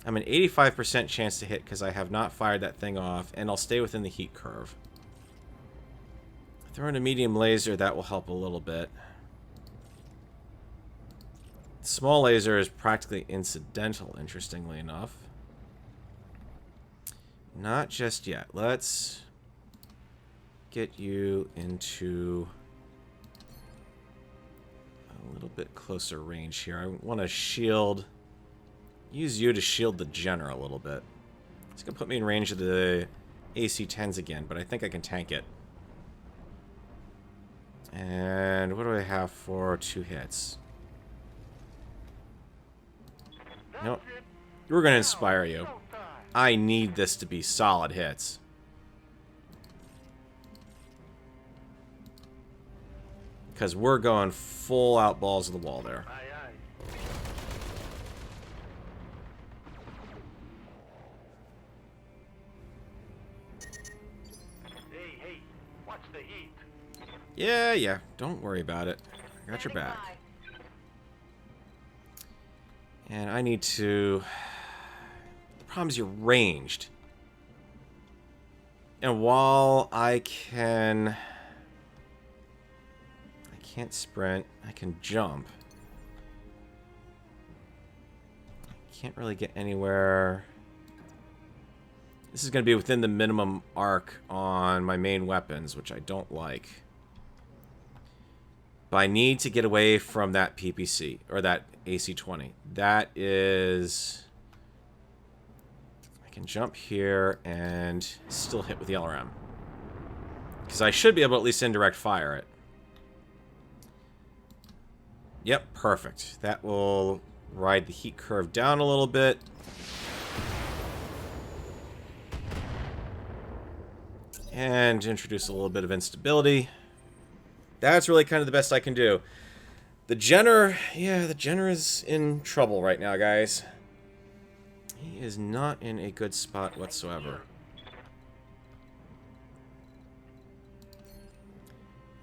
I'm an 85% chance to hit because I have not fired that thing off, and I'll stay within the heat curve. Throw in a medium laser, that will help a little bit. Small laser is practically incidental, interestingly enough. Not just yet. Let's get you into a little bit closer range here. I want to shield... Use you to shield the Jenner a little bit. It's going to put me in range of the AC-10s again, but I think I can tank it. And what do I have for 2 hits? Nope. We're going to inspire you. I need this to be solid hits. Because we're going full out balls of the wall there. Hey, watch the heat. Yeah. Don't worry about it. I got your back. And I need to... The problem is you're ranged. And while I can't sprint, I can jump. I can't really get anywhere. This is going to be within the minimum arc on my main weapons, which I don't like. But I need to get away from that PPC, or that AC-20. That is... I can jump here and still hit with the LRM. Because I should be able to at least indirect fire it. Yep, perfect. That will ride the heat curve down a little bit. And introduce a little bit of instability. That's really kind of the best I can do. The Jenner, yeah, the Jenner is in trouble right now, guys. He is not in a good spot whatsoever.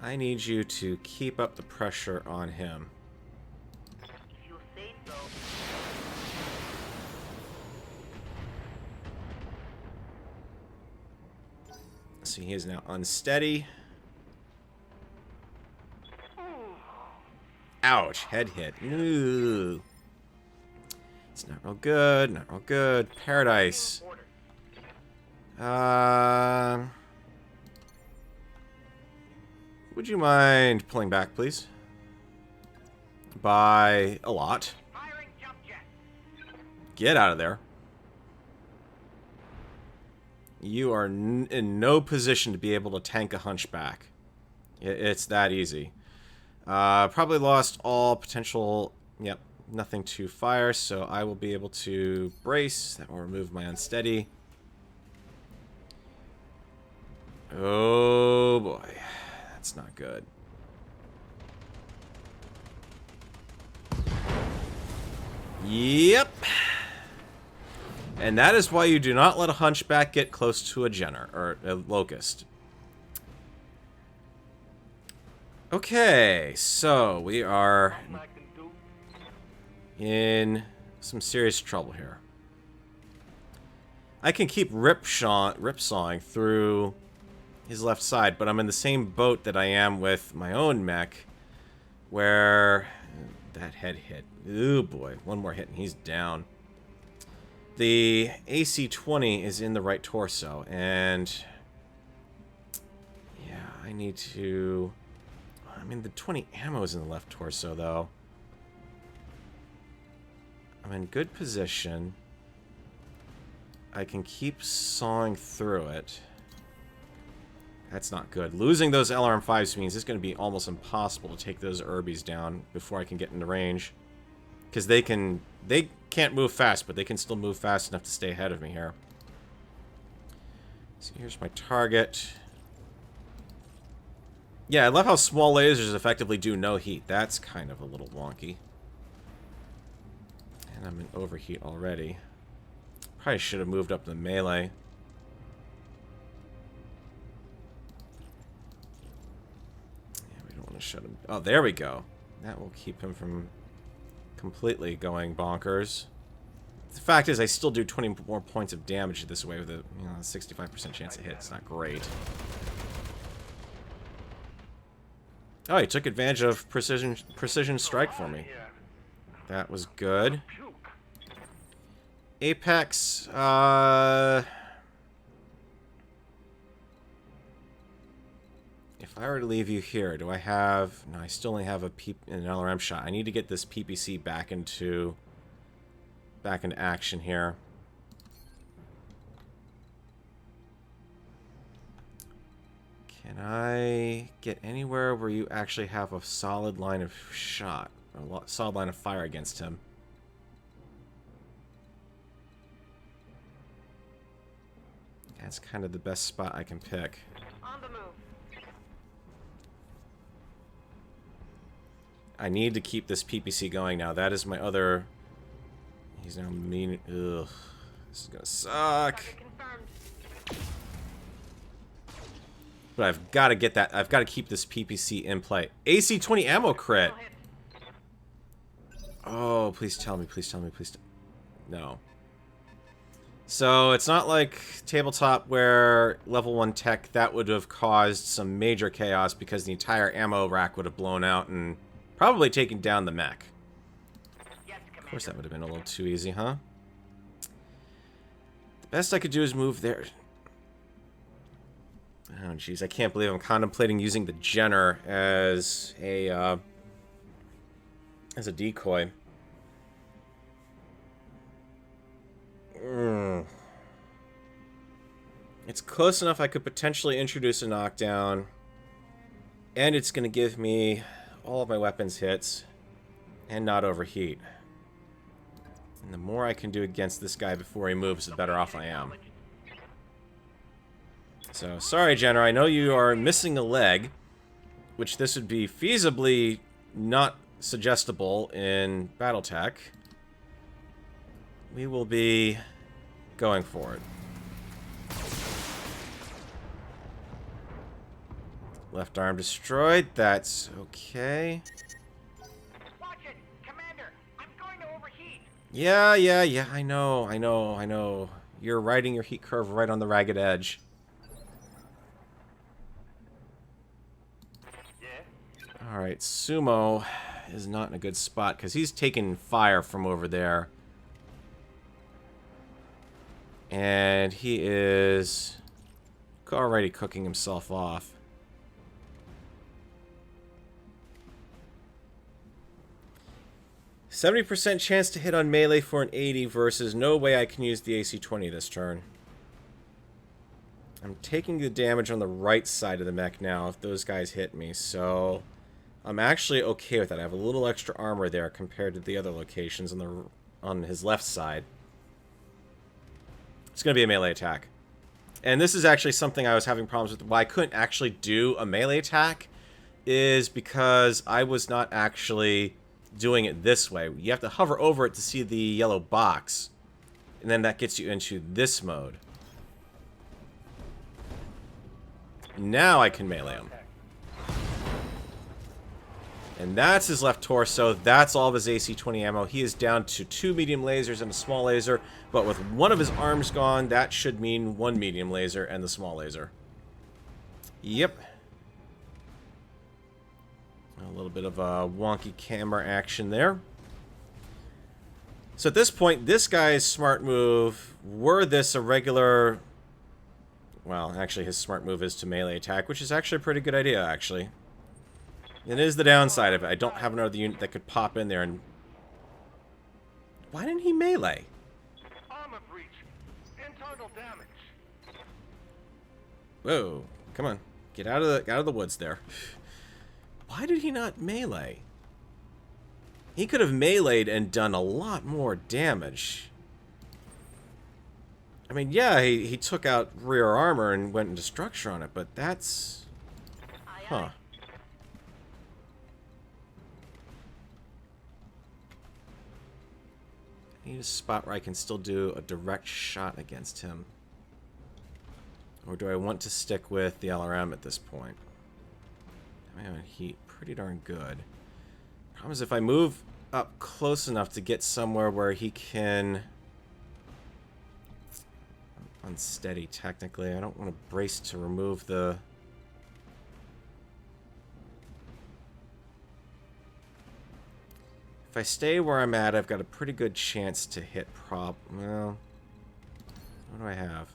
I need you to keep up the pressure on him. You say so. So he is now unsteady. Ouch, head hit. Ooh. It's not real good, not real good. Paradise. Would you mind pulling back, please? By a lot. Firing jump jet. Get out of there. You are in no position to be able to tank a Hunchback. It's that easy. Probably lost all potential... Yep, nothing to fire, so I will be able to brace. That will remove my unsteady. Oh boy. That's not good. Yep. And that is why you do not let a Hunchback get close to a Jenner, or a Locust. Okay, so we are in some serious trouble here. I can keep ripsawing through his left side, but I'm in the same boat that I am with my own mech, where that head hit. Ooh boy, one more hit and he's down. The AC-20 is in the right torso, and yeah, I need to... I mean, the 20 ammo is in the left torso, though. I'm in good position. I can keep sawing through it. That's not good. Losing those LRM-5s means it's going to be almost impossible to take those Urbies down before I can get into range. Because they can't move fast, but they can still move fast enough to stay ahead of me here. So here's my target. Yeah, I love how small lasers effectively do no heat. That's kind of a little wonky. And I'm in overheat already. Probably should have moved up the melee. Yeah, we don't want to shut him. Oh, there we go. That will keep him from completely going bonkers. The fact is, I still do 20 more points of damage this way with a 65% chance to hit. It's not great. Oh, he took advantage of precision strike for me. That was good. Apex, if I were to leave you here, do I have... No, I still only have an LRM shot. I need to get this PPC back into action here. Can I get anywhere where you actually have a solid line of shot? A solid line of fire against him? That's kind of the best spot I can pick. On the move. I need to keep this PPC going now. That is my other... He's now mean... Ugh. This is gonna suck. Target confirmed. But I've got to get that... I've got to keep this PPC in play. AC-20 ammo crit! Oh, please tell me, please tell me, please no. So, it's not like tabletop where level 1 tech, that would have caused some major chaos because the entire ammo rack would have blown out and probably taken down the mech. Yes, Of course, that would have been a little too easy, huh? The best I could do is move there. Oh, jeez, I can't believe I'm contemplating using the Jenner as a decoy. It's close enough I could potentially introduce a knockdown, and it's going to give me all of my weapons hits and not overheat. And the more I can do against this guy before he moves, the better off I am. So, sorry, Jenner, I know you are missing a leg, which this would be feasibly not suggestible in BattleTech. We will be going for it. Left arm destroyed. That's okay. Watch it, Commander. I'm going to overheat. Yeah. I know. You're riding your heat curve right on the ragged edge. Yeah? Alright, Sumo is not in a good spot because he's taking fire from over there. And he is already cooking himself off. %70 chance to hit on melee for an 80 versus no way I can use the AC-20 this turn. I'm taking the damage on the right side of the mech now if those guys hit me, so I'm actually okay with that. I have a little extra armor there compared to the other locations on his left side. It's going to be a melee attack. And this is actually something I was having problems with. Why I couldn't actually do a melee attack is because I was not actually doing it this way. You have to hover over it to see the yellow box. And then that gets you into this mode. Now I can melee him. And that's his left torso. That's all of his AC-20 ammo. He is down to 2 medium lasers and a small laser. But with one of his arms gone, that should mean 1 medium laser and the small laser. Yep. A little bit of a wonky camera action there. So at this point, this guy's smart move, were this a regular... Well, actually his smart move is to melee attack, which is actually a pretty good idea, actually. It is the downside of it. I don't have another unit that could pop in there and... Why didn't he melee? Armor breach. frontal damage. Whoa, come on. Get out of the woods there. Why did he not melee? He could have meleeed and done a lot more damage. I mean, yeah, he took out rear armor and went into structure on it, but that's... Huh. I need a spot where I can still do a direct shot against him. Or do I want to stick with the LRM at this point? I'm having heat pretty darn good. Problem is if I move up close enough to get somewhere where he can... Unsteady, technically. I don't want to brace to remove the... If I stay where I'm at, I've got a pretty good chance to hit well, what do I have?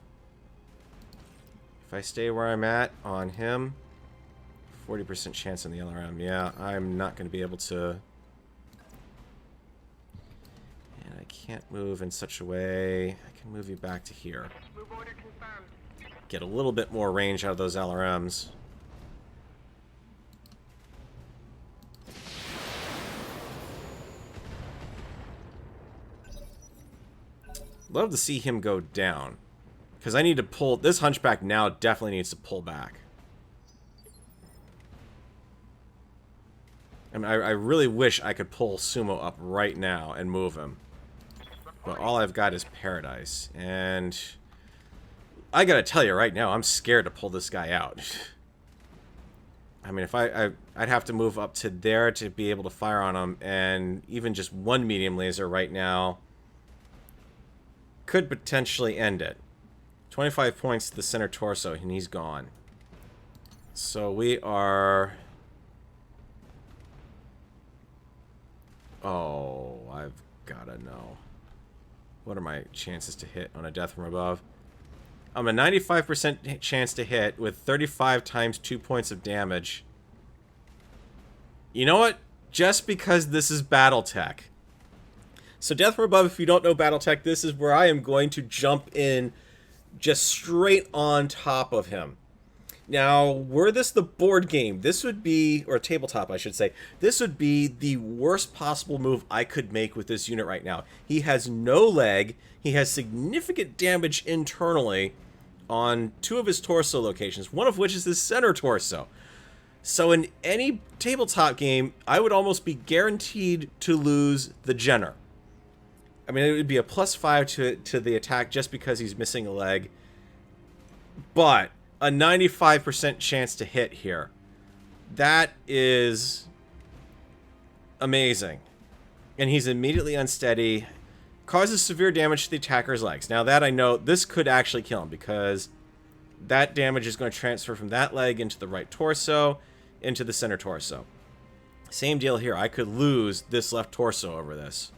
If I stay where I'm at on him, 40% chance on the LRM. Yeah, I'm not going to be able to... And I can't move in such a way... I can move you back to here. Move order confirmed. Get a little bit more range out of those LRMs. Love to see him go down. Because I need to pull... This Hunchback now definitely needs to pull back. I mean, I really wish I could pull Sumo up right now and move him. But all I've got is Paradise. And... I gotta tell you right now, I'm scared to pull this guy out. I mean, if I'd have to move up to there to be able to fire on him. And even just one medium laser right now... could potentially end it. 25 points to the center torso, and he's gone. So we are... Oh, I've gotta know. What are my chances to hit on a death from above? I'm a 95% chance to hit with 35 times 2 points of damage. You know what? Just because this is BattleTech. So Death from Above, if you don't know BattleTech, this is where I am going to jump in just straight on top of him. Now, were this the board game, this would be, or tabletop I should say, this would be the worst possible move I could make with this unit right now. He has no leg, he has significant damage internally on 2 of his torso locations, one of which is his center torso. So in any tabletop game, I would almost be guaranteed to lose the Jenner. I mean, it would be a +5 to the attack just because he's missing a leg. But a 95% chance to hit here. That is amazing. And he's immediately unsteady. Causes severe damage to the attacker's legs. Now that I know, this could actually kill him because that damage is going to transfer from that leg into the right torso, into the center torso. Same deal here. I could lose this left torso over this.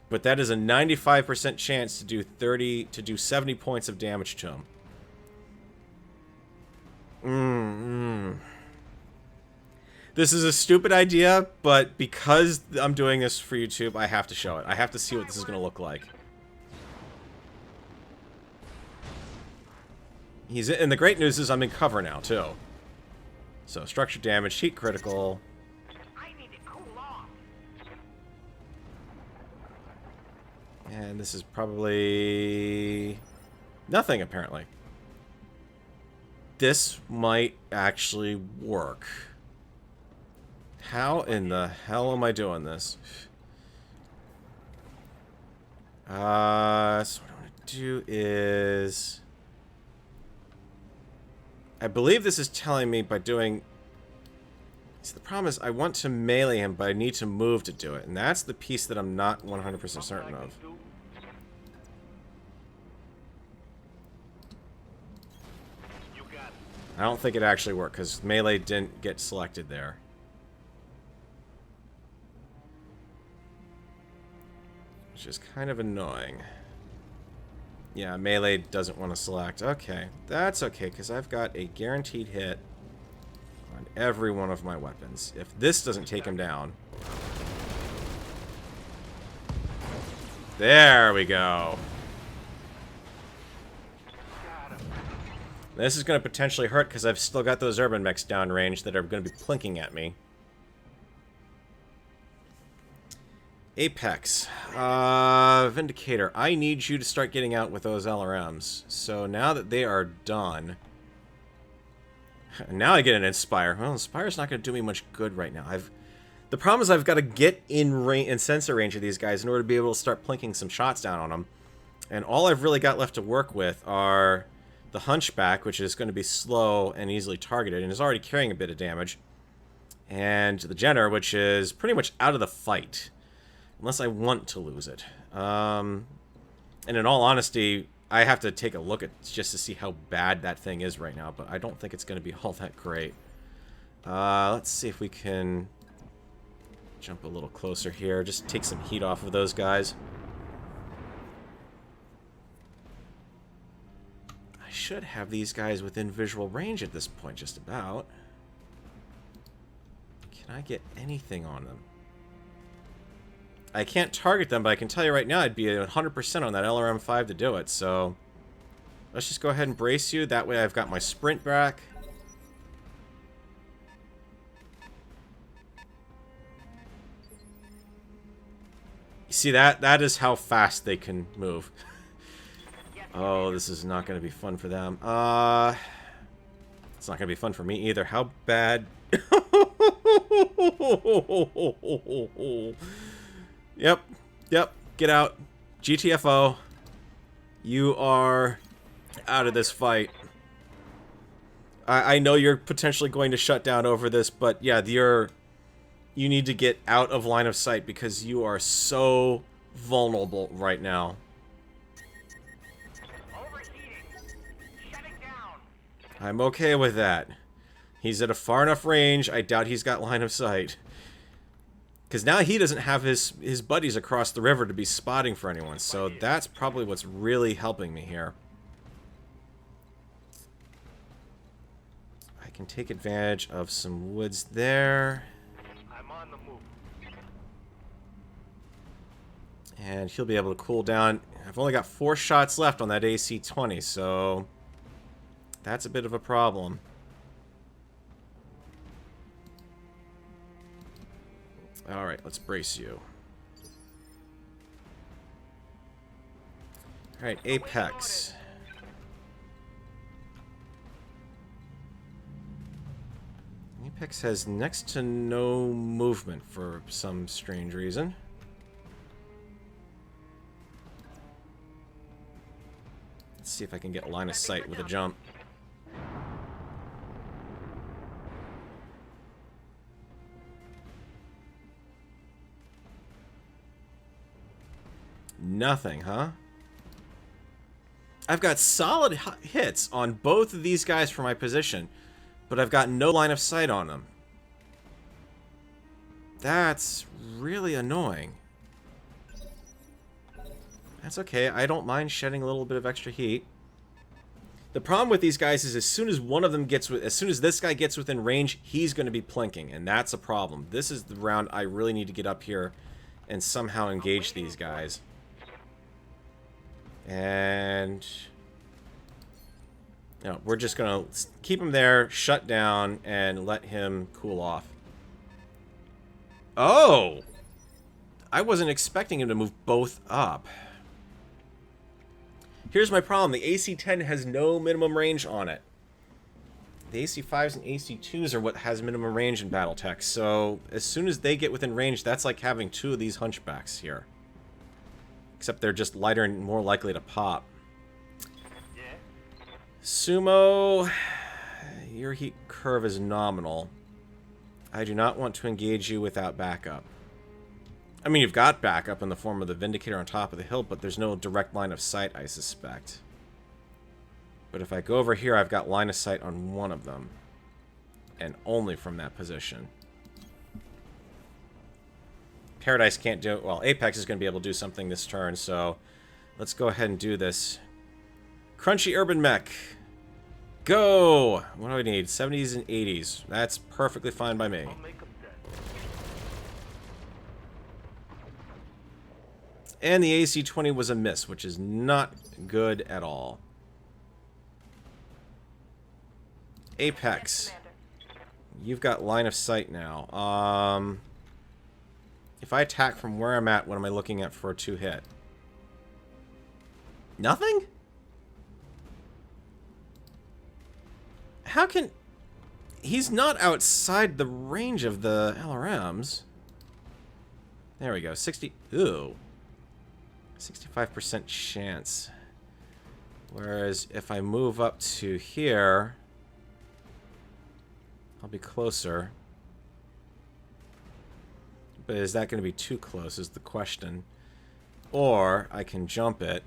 But that is a 95% chance to do 70 points of damage to him. This is a stupid idea, but because I'm doing this for YouTube, I have to show it. I have to see what this is going to look like. And the great news is I'm in cover now, too. So, structure damage, heat critical. I need to cool off. And this is probably nothing, apparently. This might actually work. How in the hell am I doing this? So what I want to do is... I believe this is telling me by doing... See, the problem is I want to melee him, but I need to move to do it. And that's the piece that I'm not 100% certain of. I don't think it actually worked, because melee didn't get selected there. Which is kind of annoying. Yeah, melee doesn't want to select. Okay, that's okay, because I've got a guaranteed hit on every one of my weapons. If this doesn't take him down... There we go. This is going to potentially hurt because I've still got those Urbanmechs downrange that are going to be plinking at me. Apex. Vindicator. I need you to start getting out with those LRMs. So now that they are done... Now I get an Inspire. Well, Inspire's not going to do me much good right now. The problem is I've got to get in sensor range of these guys in order to be able to start plinking some shots down on them. And all I've really got left to work with are the Hunchback, which is going to be slow and easily targeted, and is already carrying a bit of damage. And the Jenner, which is pretty much out of the fight. Unless I want to lose it. And in all honesty, I have to take a look at just to see how bad that thing is right now, but I don't think it's going to be all that great. Let's see if we can jump a little closer here. Just take some heat off of those guys. I should have these guys within visual range at this point, just about. Can I get anything on them? I can't target them, but I can tell you right now I'd be 100% on that LRM-5 to do it, so... Let's just go ahead and brace you. That way I've got my sprint back. You see that? That is how fast they can move. Oh, this is not going to be fun for them. It's not going to be fun for me either. How bad... Yep. Get out. GTFO. You are out of this fight. I know you're potentially going to shut down over this, but yeah, you need to get out of line of sight because you are so vulnerable right now. Overheating. Shutting down. I'm okay with that. He's at a far enough range, I doubt he's got line of sight. Because now he doesn't have his buddies across the river to be spotting for anyone, so that's probably what's really helping me here. I can take advantage of some woods there. I'm on the move. And he'll be able to cool down. I've only got 4 shots left on that AC-20, so that's a bit of a problem. Alright, let's brace you. Alright, Apex. Apex has next to no movement for some strange reason. Let's see if I can get line of sight with a jump. Nothing, huh? I've got solid hits on both of these guys for my position, but I've got no line of sight on them. That's really annoying. That's okay. I don't mind shedding a little bit of extra heat. The problem with these guys is as soon as one of them as soon as this guy gets within range, he's going to be plinking, and that's a problem. This is the round I really need to get up here and somehow engage these guys. And no, we're just gonna keep him there, shut down, and let him cool off. Oh! I wasn't expecting him to move both up. Here's my problem. The AC-10 has no minimum range on it. The AC-5s and AC-2s are what has minimum range in BattleTech, so as soon as they get within range, that's like having 2 of these Hunchbacks here. Except they're just lighter and more likely to pop. Yeah. Sumo, your heat curve is nominal. I do not want to engage you without backup. I mean, you've got backup in the form of the Vindicator on top of the hill, but there's no direct line of sight, I suspect. But if I go over here, I've got line of sight on one of them. And only from that position. Paradise can't do it. Well, Apex is going to be able to do something this turn, so let's go ahead and do this. Crunchy Urbanmech. Go! What do I need? 70s and 80s. That's perfectly fine by me. I'll make 'em dead. And the AC-20 was a miss, which is not good at all. Apex. You've got line of sight now. If I attack from where I'm at, what am I looking at for a 2-hit? Nothing? How can... He's not outside the range of the LRMs. There we go. 60... Ooh. 65% chance. Whereas if I move up to here, I'll be closer. But is that going to be too close is the question. Or I can jump it.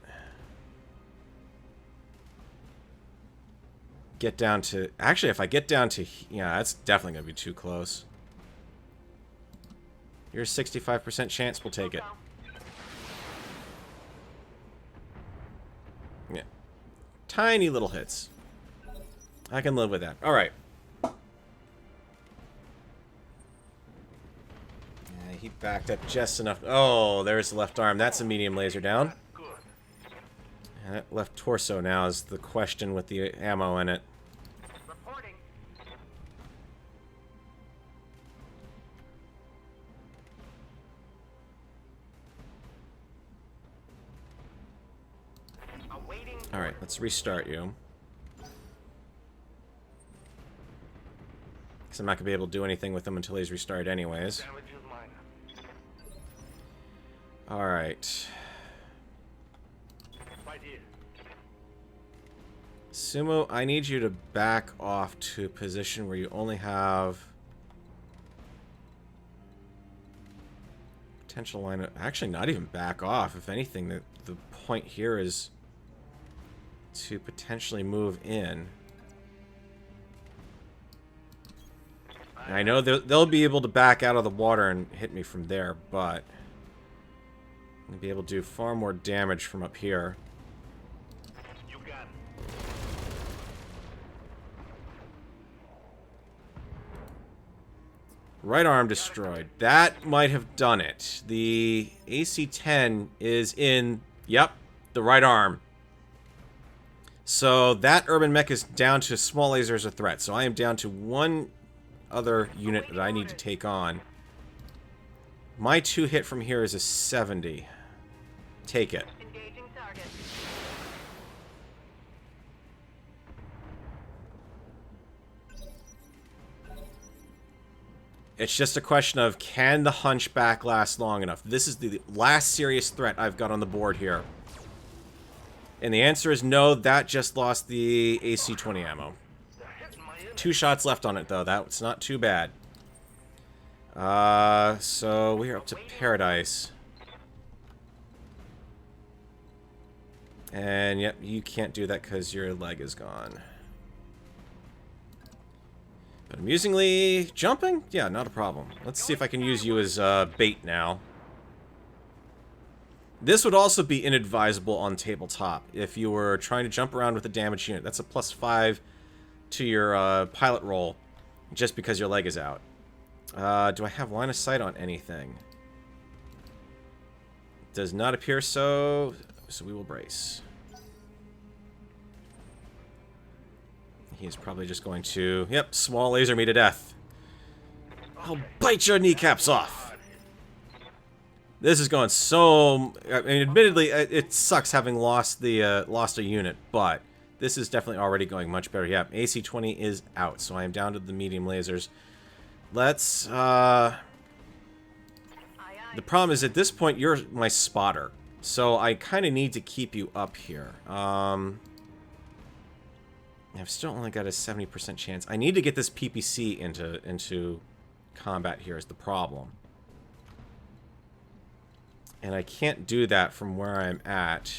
Get down to... Actually, if I get down to... Yeah, that's definitely going to be too close. Your 65% chance, we'll take it. Yeah. Tiny little hits. I can live with that. Alright. Yeah, he backed up just enough. Oh, there's the left arm. That's a medium laser down. And that left torso now is the question with the ammo in it. Reporting. Awaiting. Alright, let's restart you. Because I'm not going to be able to do anything with him until he's restarted anyways. Damage is minor. Alright. Right here. Sumo, I need you to back off to a position where you only have... potential line of... Actually, not even back off. If anything, the point here is to potentially move in. I know they'll be able to back out of the water and hit me from there, but I'm going to be able to do far more damage from up here. You got it. Right arm destroyed. That might have done it. The AC-10 is in, yep, the right arm. So that Urbanmech is down to small laser as a threat. So I am down to one other unit that I need to take on. My 2-hit from here is a 70. Take it. Engaging target. It's just a question of, can the Hunchback last long enough? This is the last serious threat I've got on the board here. And the answer is no, that just lost the AC-20 ammo. 2 shots left on it, though. That's not too bad. So we are up to Paradise. And, yep, you can't do that because your leg is gone. But amusingly, jumping? Yeah, not a problem. Let's see if I can use you as bait now. This would also be inadvisable on tabletop if you were trying to jump around with a damaged unit. That's a +5 to your pilot roll just because your leg is out. Do I have line of sight on anything? Does not appear so, so we will brace. He's probably just going to, yep, small laser me to death. I'll bite your kneecaps off. This is going so... I mean, admittedly, it sucks having lost the lost a unit, but this is definitely already going much better. Yeah, AC-20 is out, so I am down to the medium lasers. Let's... The problem is, at this point, you're my spotter, so I kind of need to keep you up here. I've still only got a 70% chance. I need to get this PPC into combat here is the problem. And I can't do that from where I'm at,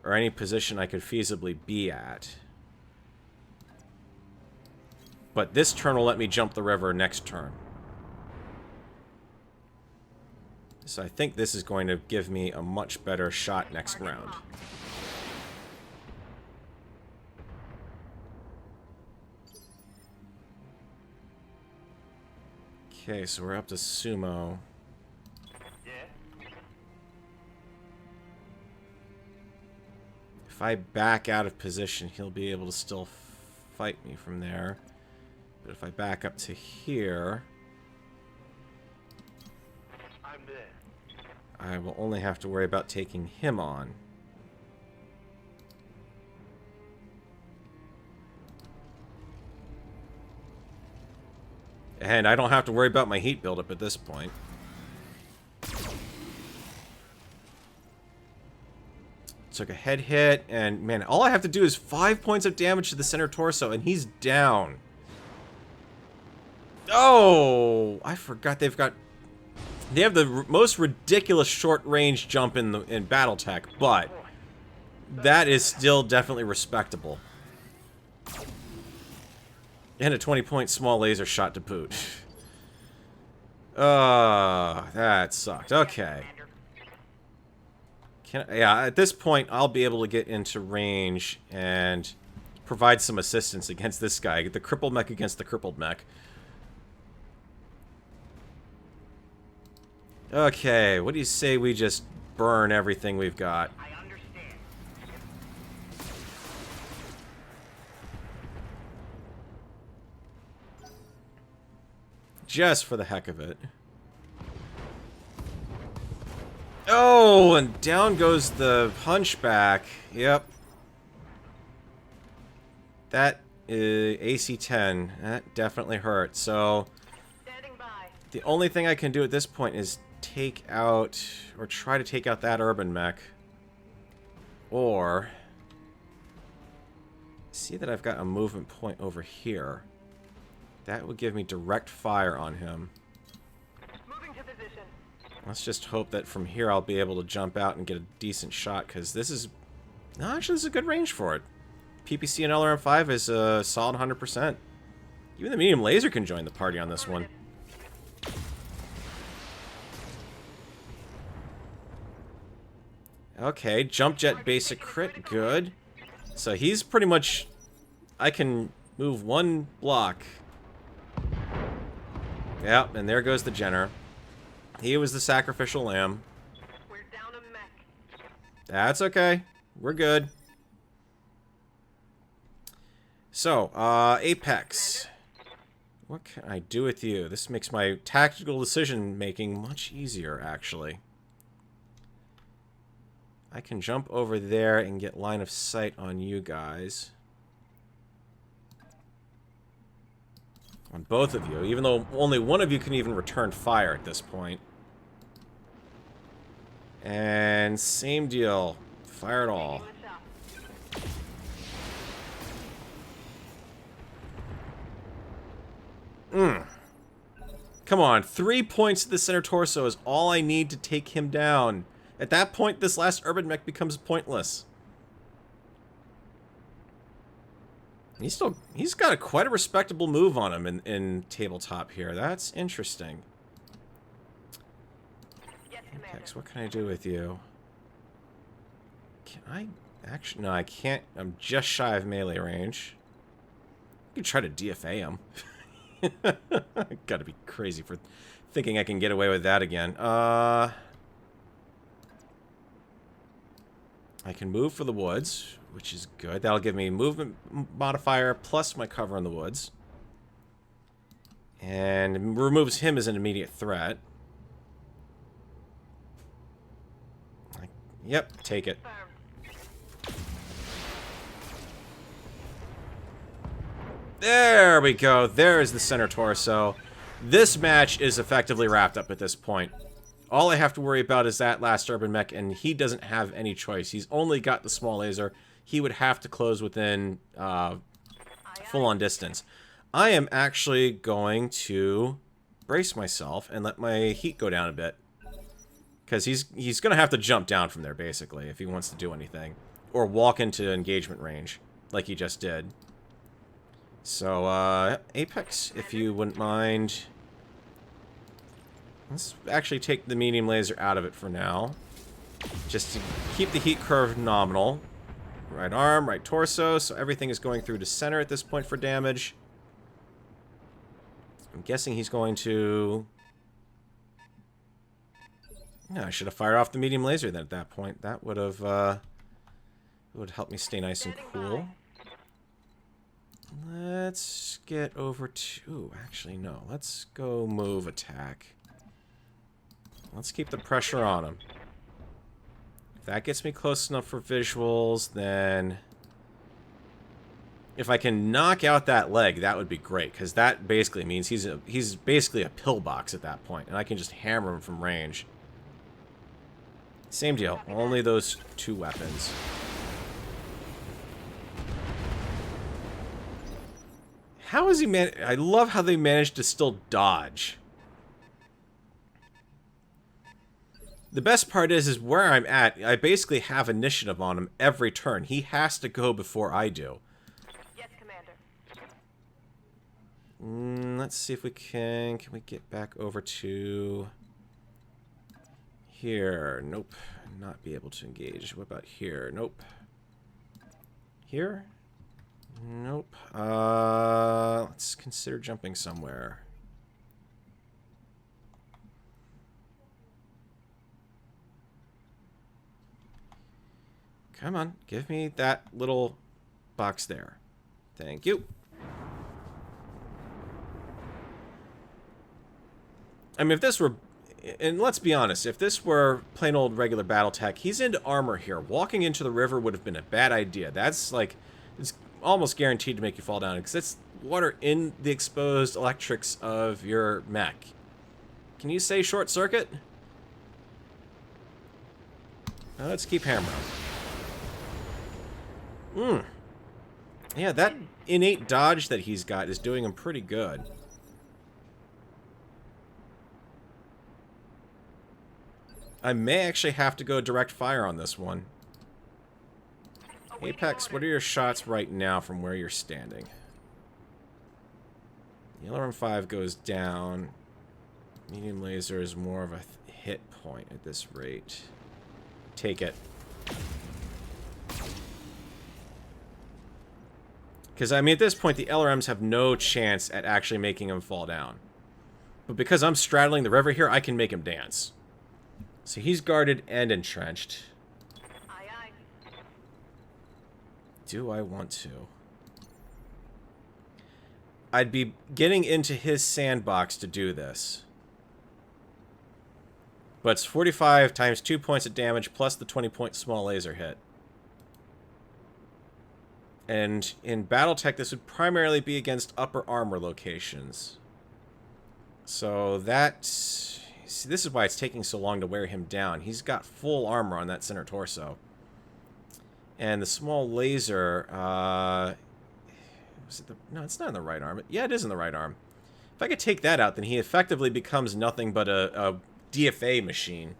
or any position I could feasibly be at. But this turn will let me jump the river next turn. So I think this is going to give me a much better shot next round. Okay, so we're up to Sumo. If I back out of position, he'll be able to still fight me from there. But if I back up to here, I'm there. I will only have to worry about taking him on. And I don't have to worry about my heat buildup at this point. Took a head hit, and man, all I have to do is 5 points of damage to the center torso, and he's down. Oh, I forgot they have the most ridiculous short-range jump in BattleTech, but that is still definitely respectable. And a 20-point small laser shot to boot. That sucked. Okay. Yeah, at this point, I'll be able to get into range and provide some assistance against this guy. Get the crippled mech against the crippled mech. Okay, what do you say we just burn everything we've got? I understand. Just for the heck of it. Oh, and down goes the Hunchback. Yep. That is AC-10. That definitely hurt. So, Standing by. the only thing I can do at this point is take out, or try to take out that Urbanmech. Or, see that I've got a movement point over here. That would give me direct fire on him. Moving to position. Let's just hope that from here I'll be able to jump out and get a decent shot, because this is... No, actually, this is a good range for it. PPC and LRM-5 is a solid 100%. Even the medium laser can join the party on this one. Okay, jump jet basic crit, good. So he's pretty much... I can move one block. Yep, and there goes the Jenner. He was the sacrificial lamb. We're down a mech. That's okay. We're good. So, Apex. What can I do with you? This makes my tactical decision-making much easier, actually. I can jump over there and get line of sight on you guys. On both of you, even though only one of you can even return fire at this point. And same deal. Fire it all. Come on, 3 points to the center torso is all I need to take him down. At that point, this last Urbanmech becomes pointless. He's got quite a respectable move on him in tabletop here. That's interesting. Yes, Apex, what can I do with you? Can I actually? No, I can't. I'm just shy of melee range. I could try to DFA him. Gotta be crazy for thinking I can get away with that again. I can move for the woods, which is good. That'll give me movement modifier plus my cover in the woods. And removes him as an immediate threat. Yep, take it. There we go. There is the center torso. This match is effectively wrapped up at this point. All I have to worry about is that last Urbanmech, and he doesn't have any choice. He's only got the small laser. He would have to close within full-on distance. I am actually going to brace myself and let my heat go down a bit. Because he's going to have to jump down from there, basically, if he wants to do anything. Or walk into engagement range, like he just did. So, Apex, if you wouldn't mind. Let's actually take the medium laser out of it for now. Just to keep the heat curve nominal. Right arm, right torso, so everything is going through to center at this point for damage. I'm guessing he's going to... Yeah, I should have fired off the medium laser then at that point. That would have, would help me stay nice and cool. let's get over to... Actually, no. Let's go move attack. Let's keep the pressure on him. If that gets me close enough for visuals, then... If I can knock out that leg, that would be great, because that basically means he's basically a pillbox at that point, and I can just hammer him from range. Same deal, only those 2 weapons. How is he I love how they managed to still dodge. The best part is where I'm at, I basically have initiative on him every turn. He has to go before I do. Yes, Commander. Let's see if we can we get back over to here? Nope. Not be able to engage. What about here? Nope. Here? Nope. Let's consider jumping somewhere. Come on, give me that little box there. Thank you. I mean, if this were... And let's be honest, if this were plain old regular BattleTech, he's into armor here. Walking into the river would have been a bad idea. That's like... It's almost guaranteed to make you fall down, because it's water in the exposed electrics of your mech. Can you say short circuit? Let's keep hammering. Yeah, that innate dodge that he's got is doing him pretty good. I may actually have to go direct fire on this one. Apex, what are your shots right now from where you're standing? The LRM-5 goes down. Medium laser is more of a hit point at this rate. Take it. Because, I mean, at this point, the LRMs have no chance at actually making him fall down. But because I'm straddling the river here, I can make him dance. So he's guarded and entrenched. Aye, aye. Do I want to? I'd be getting into his sandbox to do this. But it's 45 times 2 points of damage plus the 20-point small laser hit. And in BattleTech, this would primarily be against upper armor locations. So that... See, this is why it's taking so long to wear him down. He's got full armor on that center torso. And the small laser... was it the... No, it's not in the right arm. Yeah, it is in the right arm. If I could take that out, then he effectively becomes nothing but a DFA machine.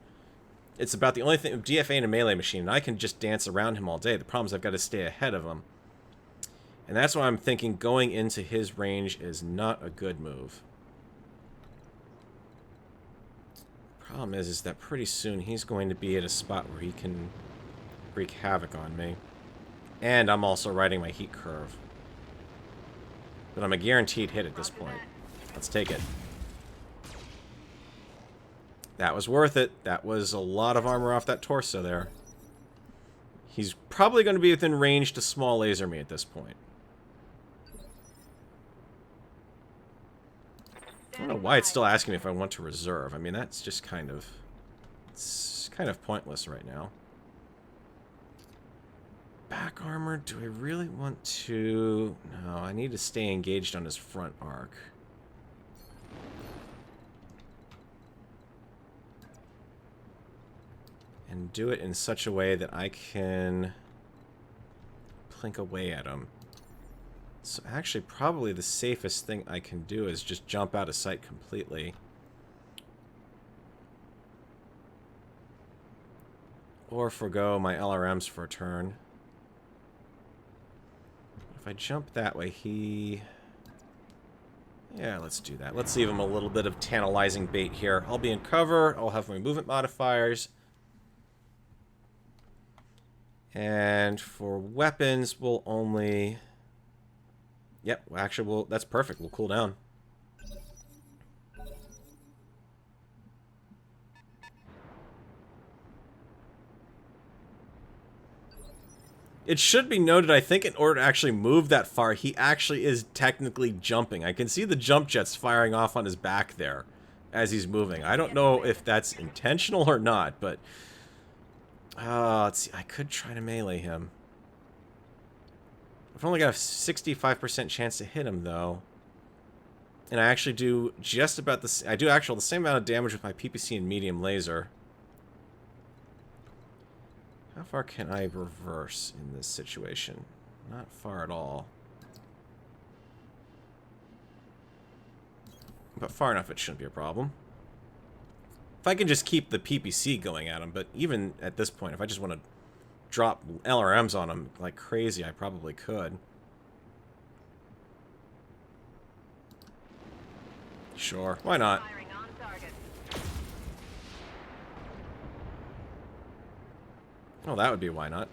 It's about the only thing... DFA and a melee machine, and I can just dance around him all day. The problem is I've got to stay ahead of him. And that's why I'm thinking going into his range is not a good move. Problem is that pretty soon he's going to be at a spot where he can wreak havoc on me. And I'm also riding my heat curve. But I'm a guaranteed hit at this point. Let's take it. That was worth it. That was a lot of armor off that torso there. He's probably going to be within range to small laser me at this point. I don't know why it's still asking me if I want to reserve. I mean, that's just kind of... It's kind of pointless right now. Back armor, do I really want to... No, I need to stay engaged on his front arc. And do it in such a way that I can plink away at him. So actually, probably the safest thing I can do is just jump out of sight completely. Or forgo my LRMs for a turn. If I jump that way, he... Yeah, let's do that. Let's leave him a little bit of tantalizing bait here. I'll be in cover. I'll have my movement modifiers. And for weapons, we'll only... Yep, actually, that's perfect. We'll cool down. It should be noted, I think in order to actually move that far, he actually is technically jumping. I can see the jump jets firing off on his back there as he's moving. I don't know if that's intentional or not, but... let's see. I could try to melee him. I've only got a 65% chance to hit him, though. And I actually do just about the... I do actually the same amount of damage with my PPC and medium laser. How far can I reverse in this situation? Not far at all. But far enough it shouldn't be a problem. If I can just keep the PPC going at him, but even at this point, if I just want to drop LRMs on him like crazy, I probably could. Sure, why not? Oh, that would be why not.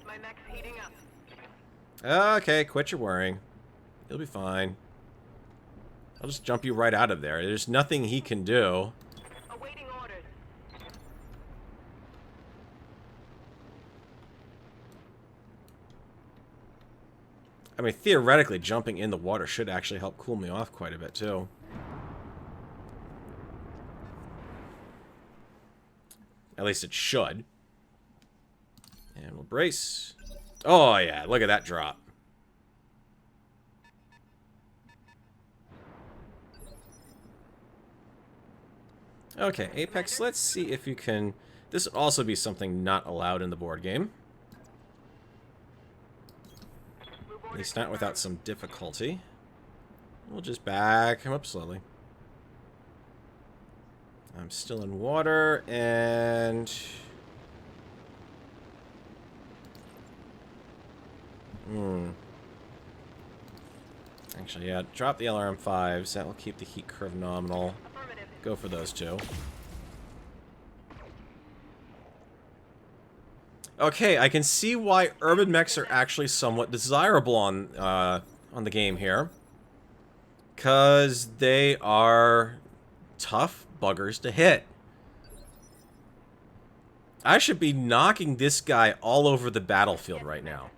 My mech's heating up. Okay, quit your worrying. You'll be fine. I'll just jump you right out of there. There's nothing he can do. Awaiting orders. I mean, theoretically, jumping in the water should actually help cool me off quite a bit, too. At least it should. And we'll brace. Oh, yeah, look at that drop. Okay, Apex, let's see if you can... This would also be something not allowed in the board game. At least not without some difficulty. We'll just back him up slowly. I'm still in water, and... Actually, yeah, drop the LRM-5s. That will keep the heat curve nominal. Go for those two. Okay, I can see why Urbanmechs are actually somewhat desirable on the game here. 'Cause they are tough buggers to hit. I should be knocking this guy all over the battlefield right now.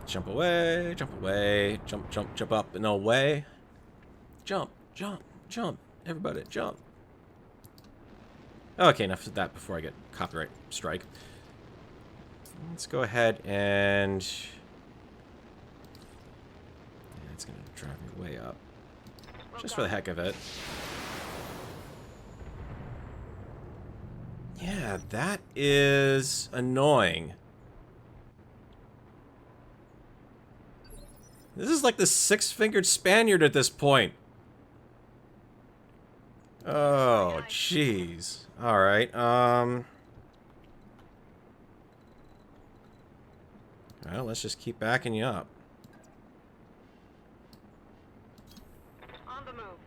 Jump away, jump up and away. Jump, jump, jump. Everybody, jump. Okay, enough of that before I get copyright strike. Let's go ahead and... Yeah, it's going to drive me way up. Just for the heck of it. Yeah, that is annoying. This is like the six-fingered Spaniard at this point. Oh, jeez. Alright, well, let's just keep backing you up. On the move.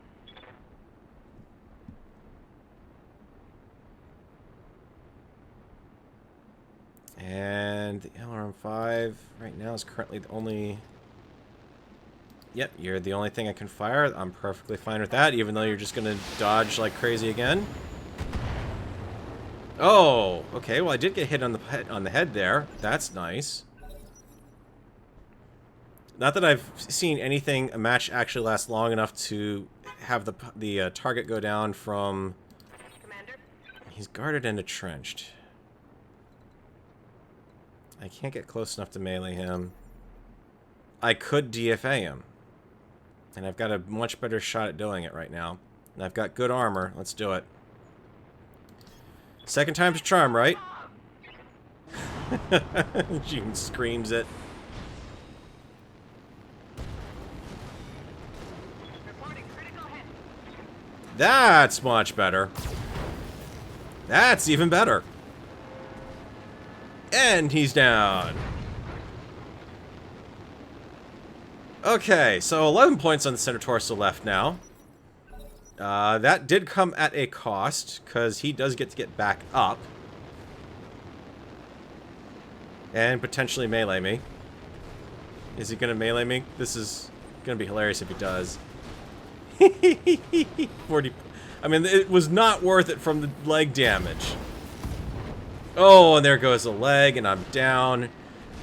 And the LRM-5 right now is currently the only... Yep, you're the only thing I can fire. I'm perfectly fine with that, even though you're just gonna dodge like crazy again. Oh, okay. Well, I did get hit on the head there. That's nice. Not that I've seen a match actually last long enough to have the target go down from... Commander? He's guarded and entrenched. I can't get close enough to melee him. I could DFA him. And I've got a much better shot at doing it right now. And I've got good armor. Let's do it. Second time's a charm, right? She screams it. Reporting critical hit. That's much better. That's even better. And he's down. Okay, so 11 points on the center torso left now. That did come at a cost, because he does get to get back up. And potentially melee me. Is he going to melee me? This is going to be hilarious if he does. I mean, it was not worth it from the leg damage. Oh, and there goes the leg, and I'm down.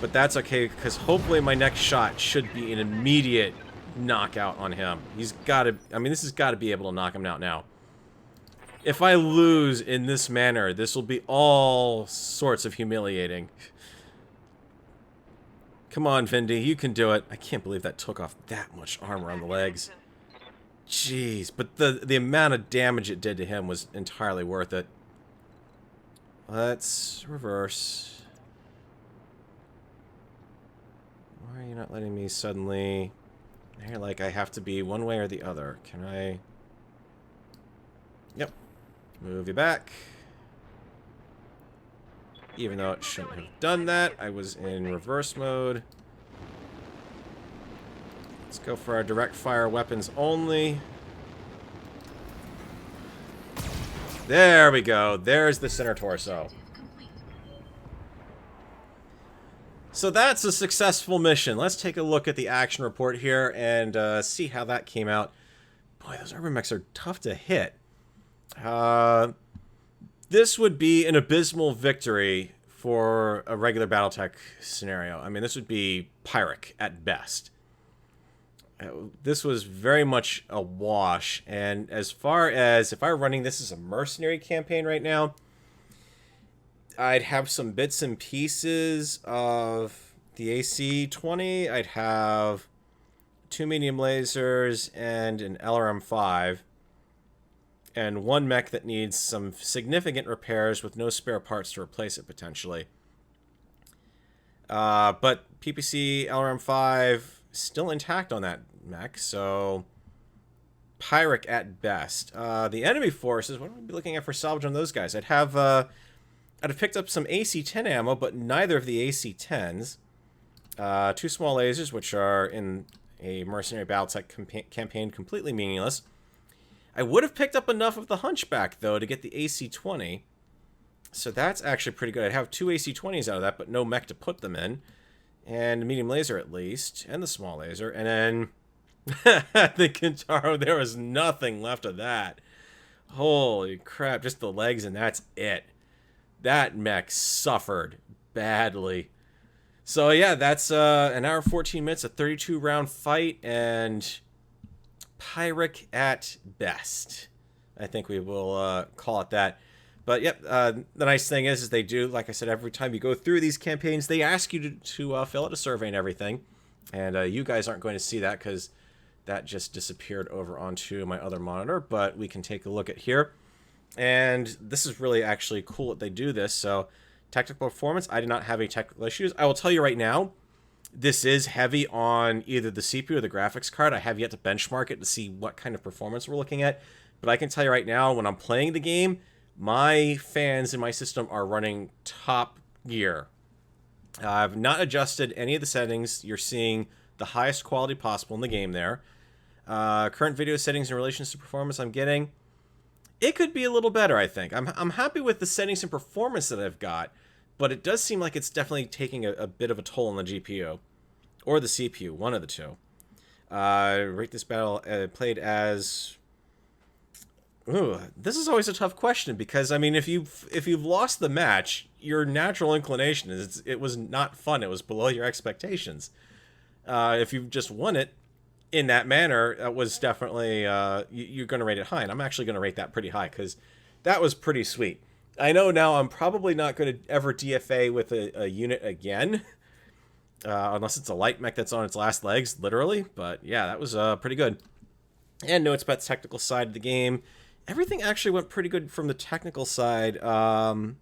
But that's okay, because hopefully my next shot should be an immediate knockout on him. He's got to... I mean, this has got to be able to knock him out now. If I lose in this manner, this will be all sorts of humiliating. Come on, Vindy, you can do it. I can't believe that took off that much armor on the legs. Jeez, but the amount of damage it did to him was entirely worth it. Let's reverse. Why are you not letting me suddenly... You're like, I have to be one way or the other. Can I... Yep. Move you back. Even though it shouldn't have done that, I was in reverse mode. Let's go for our direct fire weapons only. There we go. There's the center torso. So that's a successful mission. Let's take a look at the action report here and see how that came out. Boy, those Urbanmechs are tough to hit. This would be an abysmal victory for a regular BattleTech scenario. I mean, this would be Pyrrhic at best. This was very much a wash, and as far as if I were running this as a mercenary campaign right now, I'd have some bits and pieces of the AC-20. I'd have 2 medium lasers and an LRM-5. And 1 mech that needs some significant repairs with no spare parts to replace it, potentially. But PPC LRM-5 still intact on that mech, so Pyrrhic at best. The enemy forces, what would I be looking at for salvage on those guys? I'd have picked up some AC-10 ammo, but neither of the AC-10s. 2 small lasers, which are in a mercenary BattleTech campaign completely meaningless. I would have picked up enough of the Hunchback, though, to get the AC-20. So that's actually pretty good. I'd have 2 AC-20s out of that, but no mech to put them in. And a medium laser, at least. And the small laser. And then the Kintaro, there was nothing left of that. Holy crap. Just the legs, and that's it. That mech suffered badly. So, yeah, that's an hour 14 minutes, a 32-round fight, and... Pyrrhic at best. I think we will call it that. But yep, the nice thing is they do, like I said, every time you go through these campaigns, they ask you to fill out a survey and everything. And you guys aren't going to see that because that just disappeared over onto my other monitor. But we can take a look at here. And this is really actually cool that they do this. So technical performance, I did not have any technical issues. I will tell you right now, this is heavy on either the CPU or the graphics card. I have yet to benchmark it to see what kind of performance we're looking at. But I can tell you right now, when I'm playing the game, my fans in my system are running top gear. I've not adjusted any of the settings. You're seeing the highest quality possible in the game there. Current video settings in relation to performance I'm getting. It could be a little better, I think. I'm happy with the settings and performance that I've got. But it does seem like it's definitely taking a bit of a toll on the GPU. Or the CPU, one of the two. Rate this battle played as... Ooh, this is always a tough question because, I mean, if you've lost the match, your natural inclination is it was not fun. It was below your expectations. If you've just won it in that manner, that was definitely... you're going to rate it high. And I'm actually going to rate that pretty high because that was pretty sweet. I know now I'm probably not going to ever DFA with a unit again. Unless it's a light mech that's on its last legs, literally. But yeah, that was pretty good. And notes about the technical side of the game. Everything actually went pretty good from the technical side. The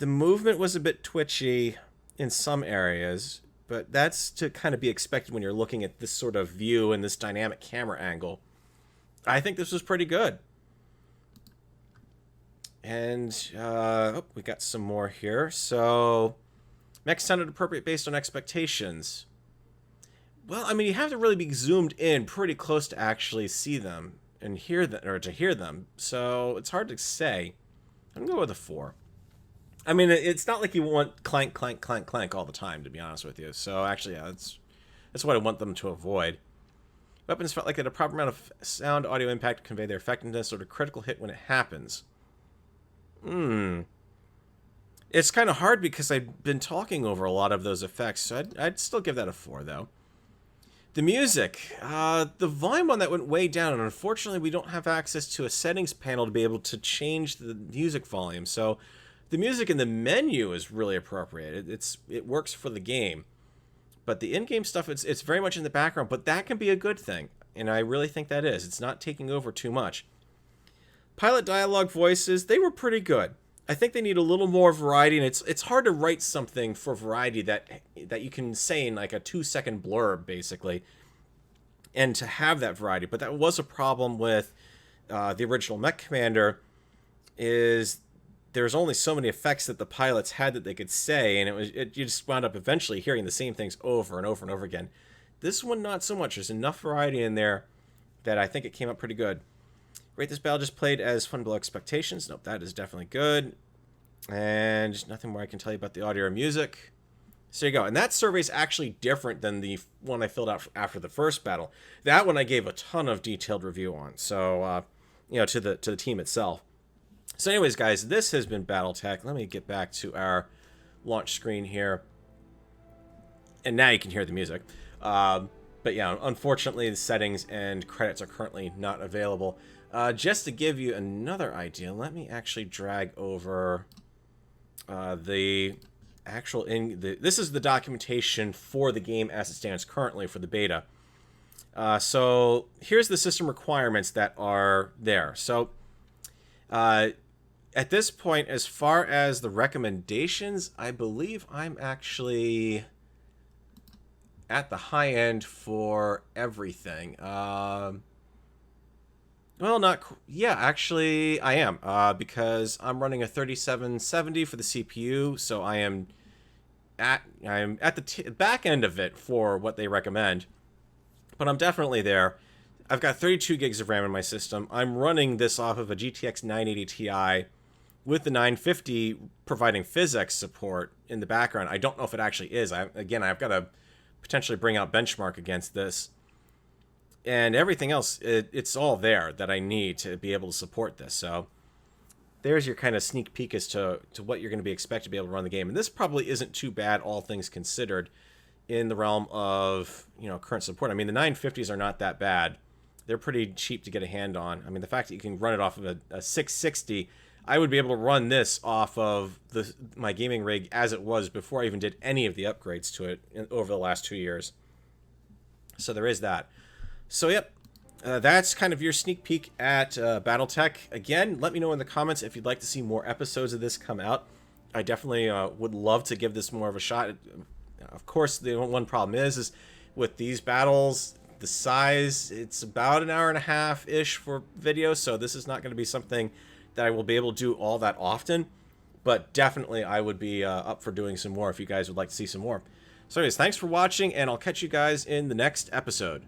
movement was a bit twitchy in some areas. But that's to kind of be expected when you're looking at this sort of view and this dynamic camera angle. I think this was pretty good. And, we got some more here. So, mechs sounded appropriate based on expectations. Well, I mean, you have to really be zoomed in pretty close to actually see them and hear them, or to hear them. So, it's hard to say. I'm going to go with a 4. I mean, it's not like you want clank, clank, clank, clank all the time, to be honest with you. So, actually, yeah, that's what I want them to avoid. Weapons felt like they had a proper amount of sound, audio impact to convey their effectiveness or the critical hit when it happens. It's kind of hard because I've been talking over a lot of those effects, so I'd still give that a 4, though. The music. The volume on that went way down, and unfortunately we don't have access to a settings panel to be able to change the music volume, so the music in the menu is really appropriate. It works for the game. But the in-game stuff, it's very much in the background, but that can be a good thing, and I really think that is. It's not taking over too much. Pilot dialogue voices, they were pretty good. I think they need a little more variety, and it's hard to write something for variety that you can say in like a 2-second blurb, basically, and to have that variety. But that was a problem with the original Mech Commander, is there's only so many effects that the pilots had that they could say, and you just wound up eventually hearing the same things over and over and over again. This one, not so much. There's enough variety in there that I think it came up pretty good. Rate this battle just played as fun below expectations. Nope, that is definitely good. And nothing more I can tell you about the audio or music. So there you go. And that survey is actually different than the one I filled out after the first battle. That one I gave a ton of detailed review on. So, to the team itself. So anyways, guys, this has been BattleTech. Let me get back to our launch screen here. And now you can hear the music. But yeah, unfortunately, the settings and credits are currently not available. Just to give you another idea, let me actually drag over the actual... This is the documentation for the game as it stands currently for the beta. So here's the system requirements that are there. So at this point, as far as the recommendations, I believe I'm actually at the high end for everything. Well, yeah, actually I am, because I'm running a 3770 for the CPU, so I'm at the back end of it for what they recommend, but I'm definitely there. I've got 32 gigs of RAM in my system. I'm running this off of a GTX 980 Ti with the 950 providing PhysX support in the background. I don't know if it actually is. I've got to potentially bring out benchmark against this. And everything else, it's all there that I need to be able to support this. So there's your kind of sneak peek as to what you're going to be expected to be able to run the game. And this probably isn't too bad, all things considered, in the realm of, current support. I mean, the 950s are not that bad. They're pretty cheap to get a hand on. I mean, the fact that you can run it off of a 660, I would be able to run this off of my gaming rig as it was before I even did any of the upgrades to it over the last 2 years. So there is that. So, yep, that's kind of your sneak peek at BattleTech. Again, let me know in the comments if you'd like to see more episodes of this come out. I definitely would love to give this more of a shot. Of course, the one problem is with these battles, the size, it's about an hour and a half-ish for video, so this is not going to be something that I will be able to do all that often. But definitely, I would be up for doing some more if you guys would like to see some more. So anyways, thanks for watching, and I'll catch you guys in the next episode.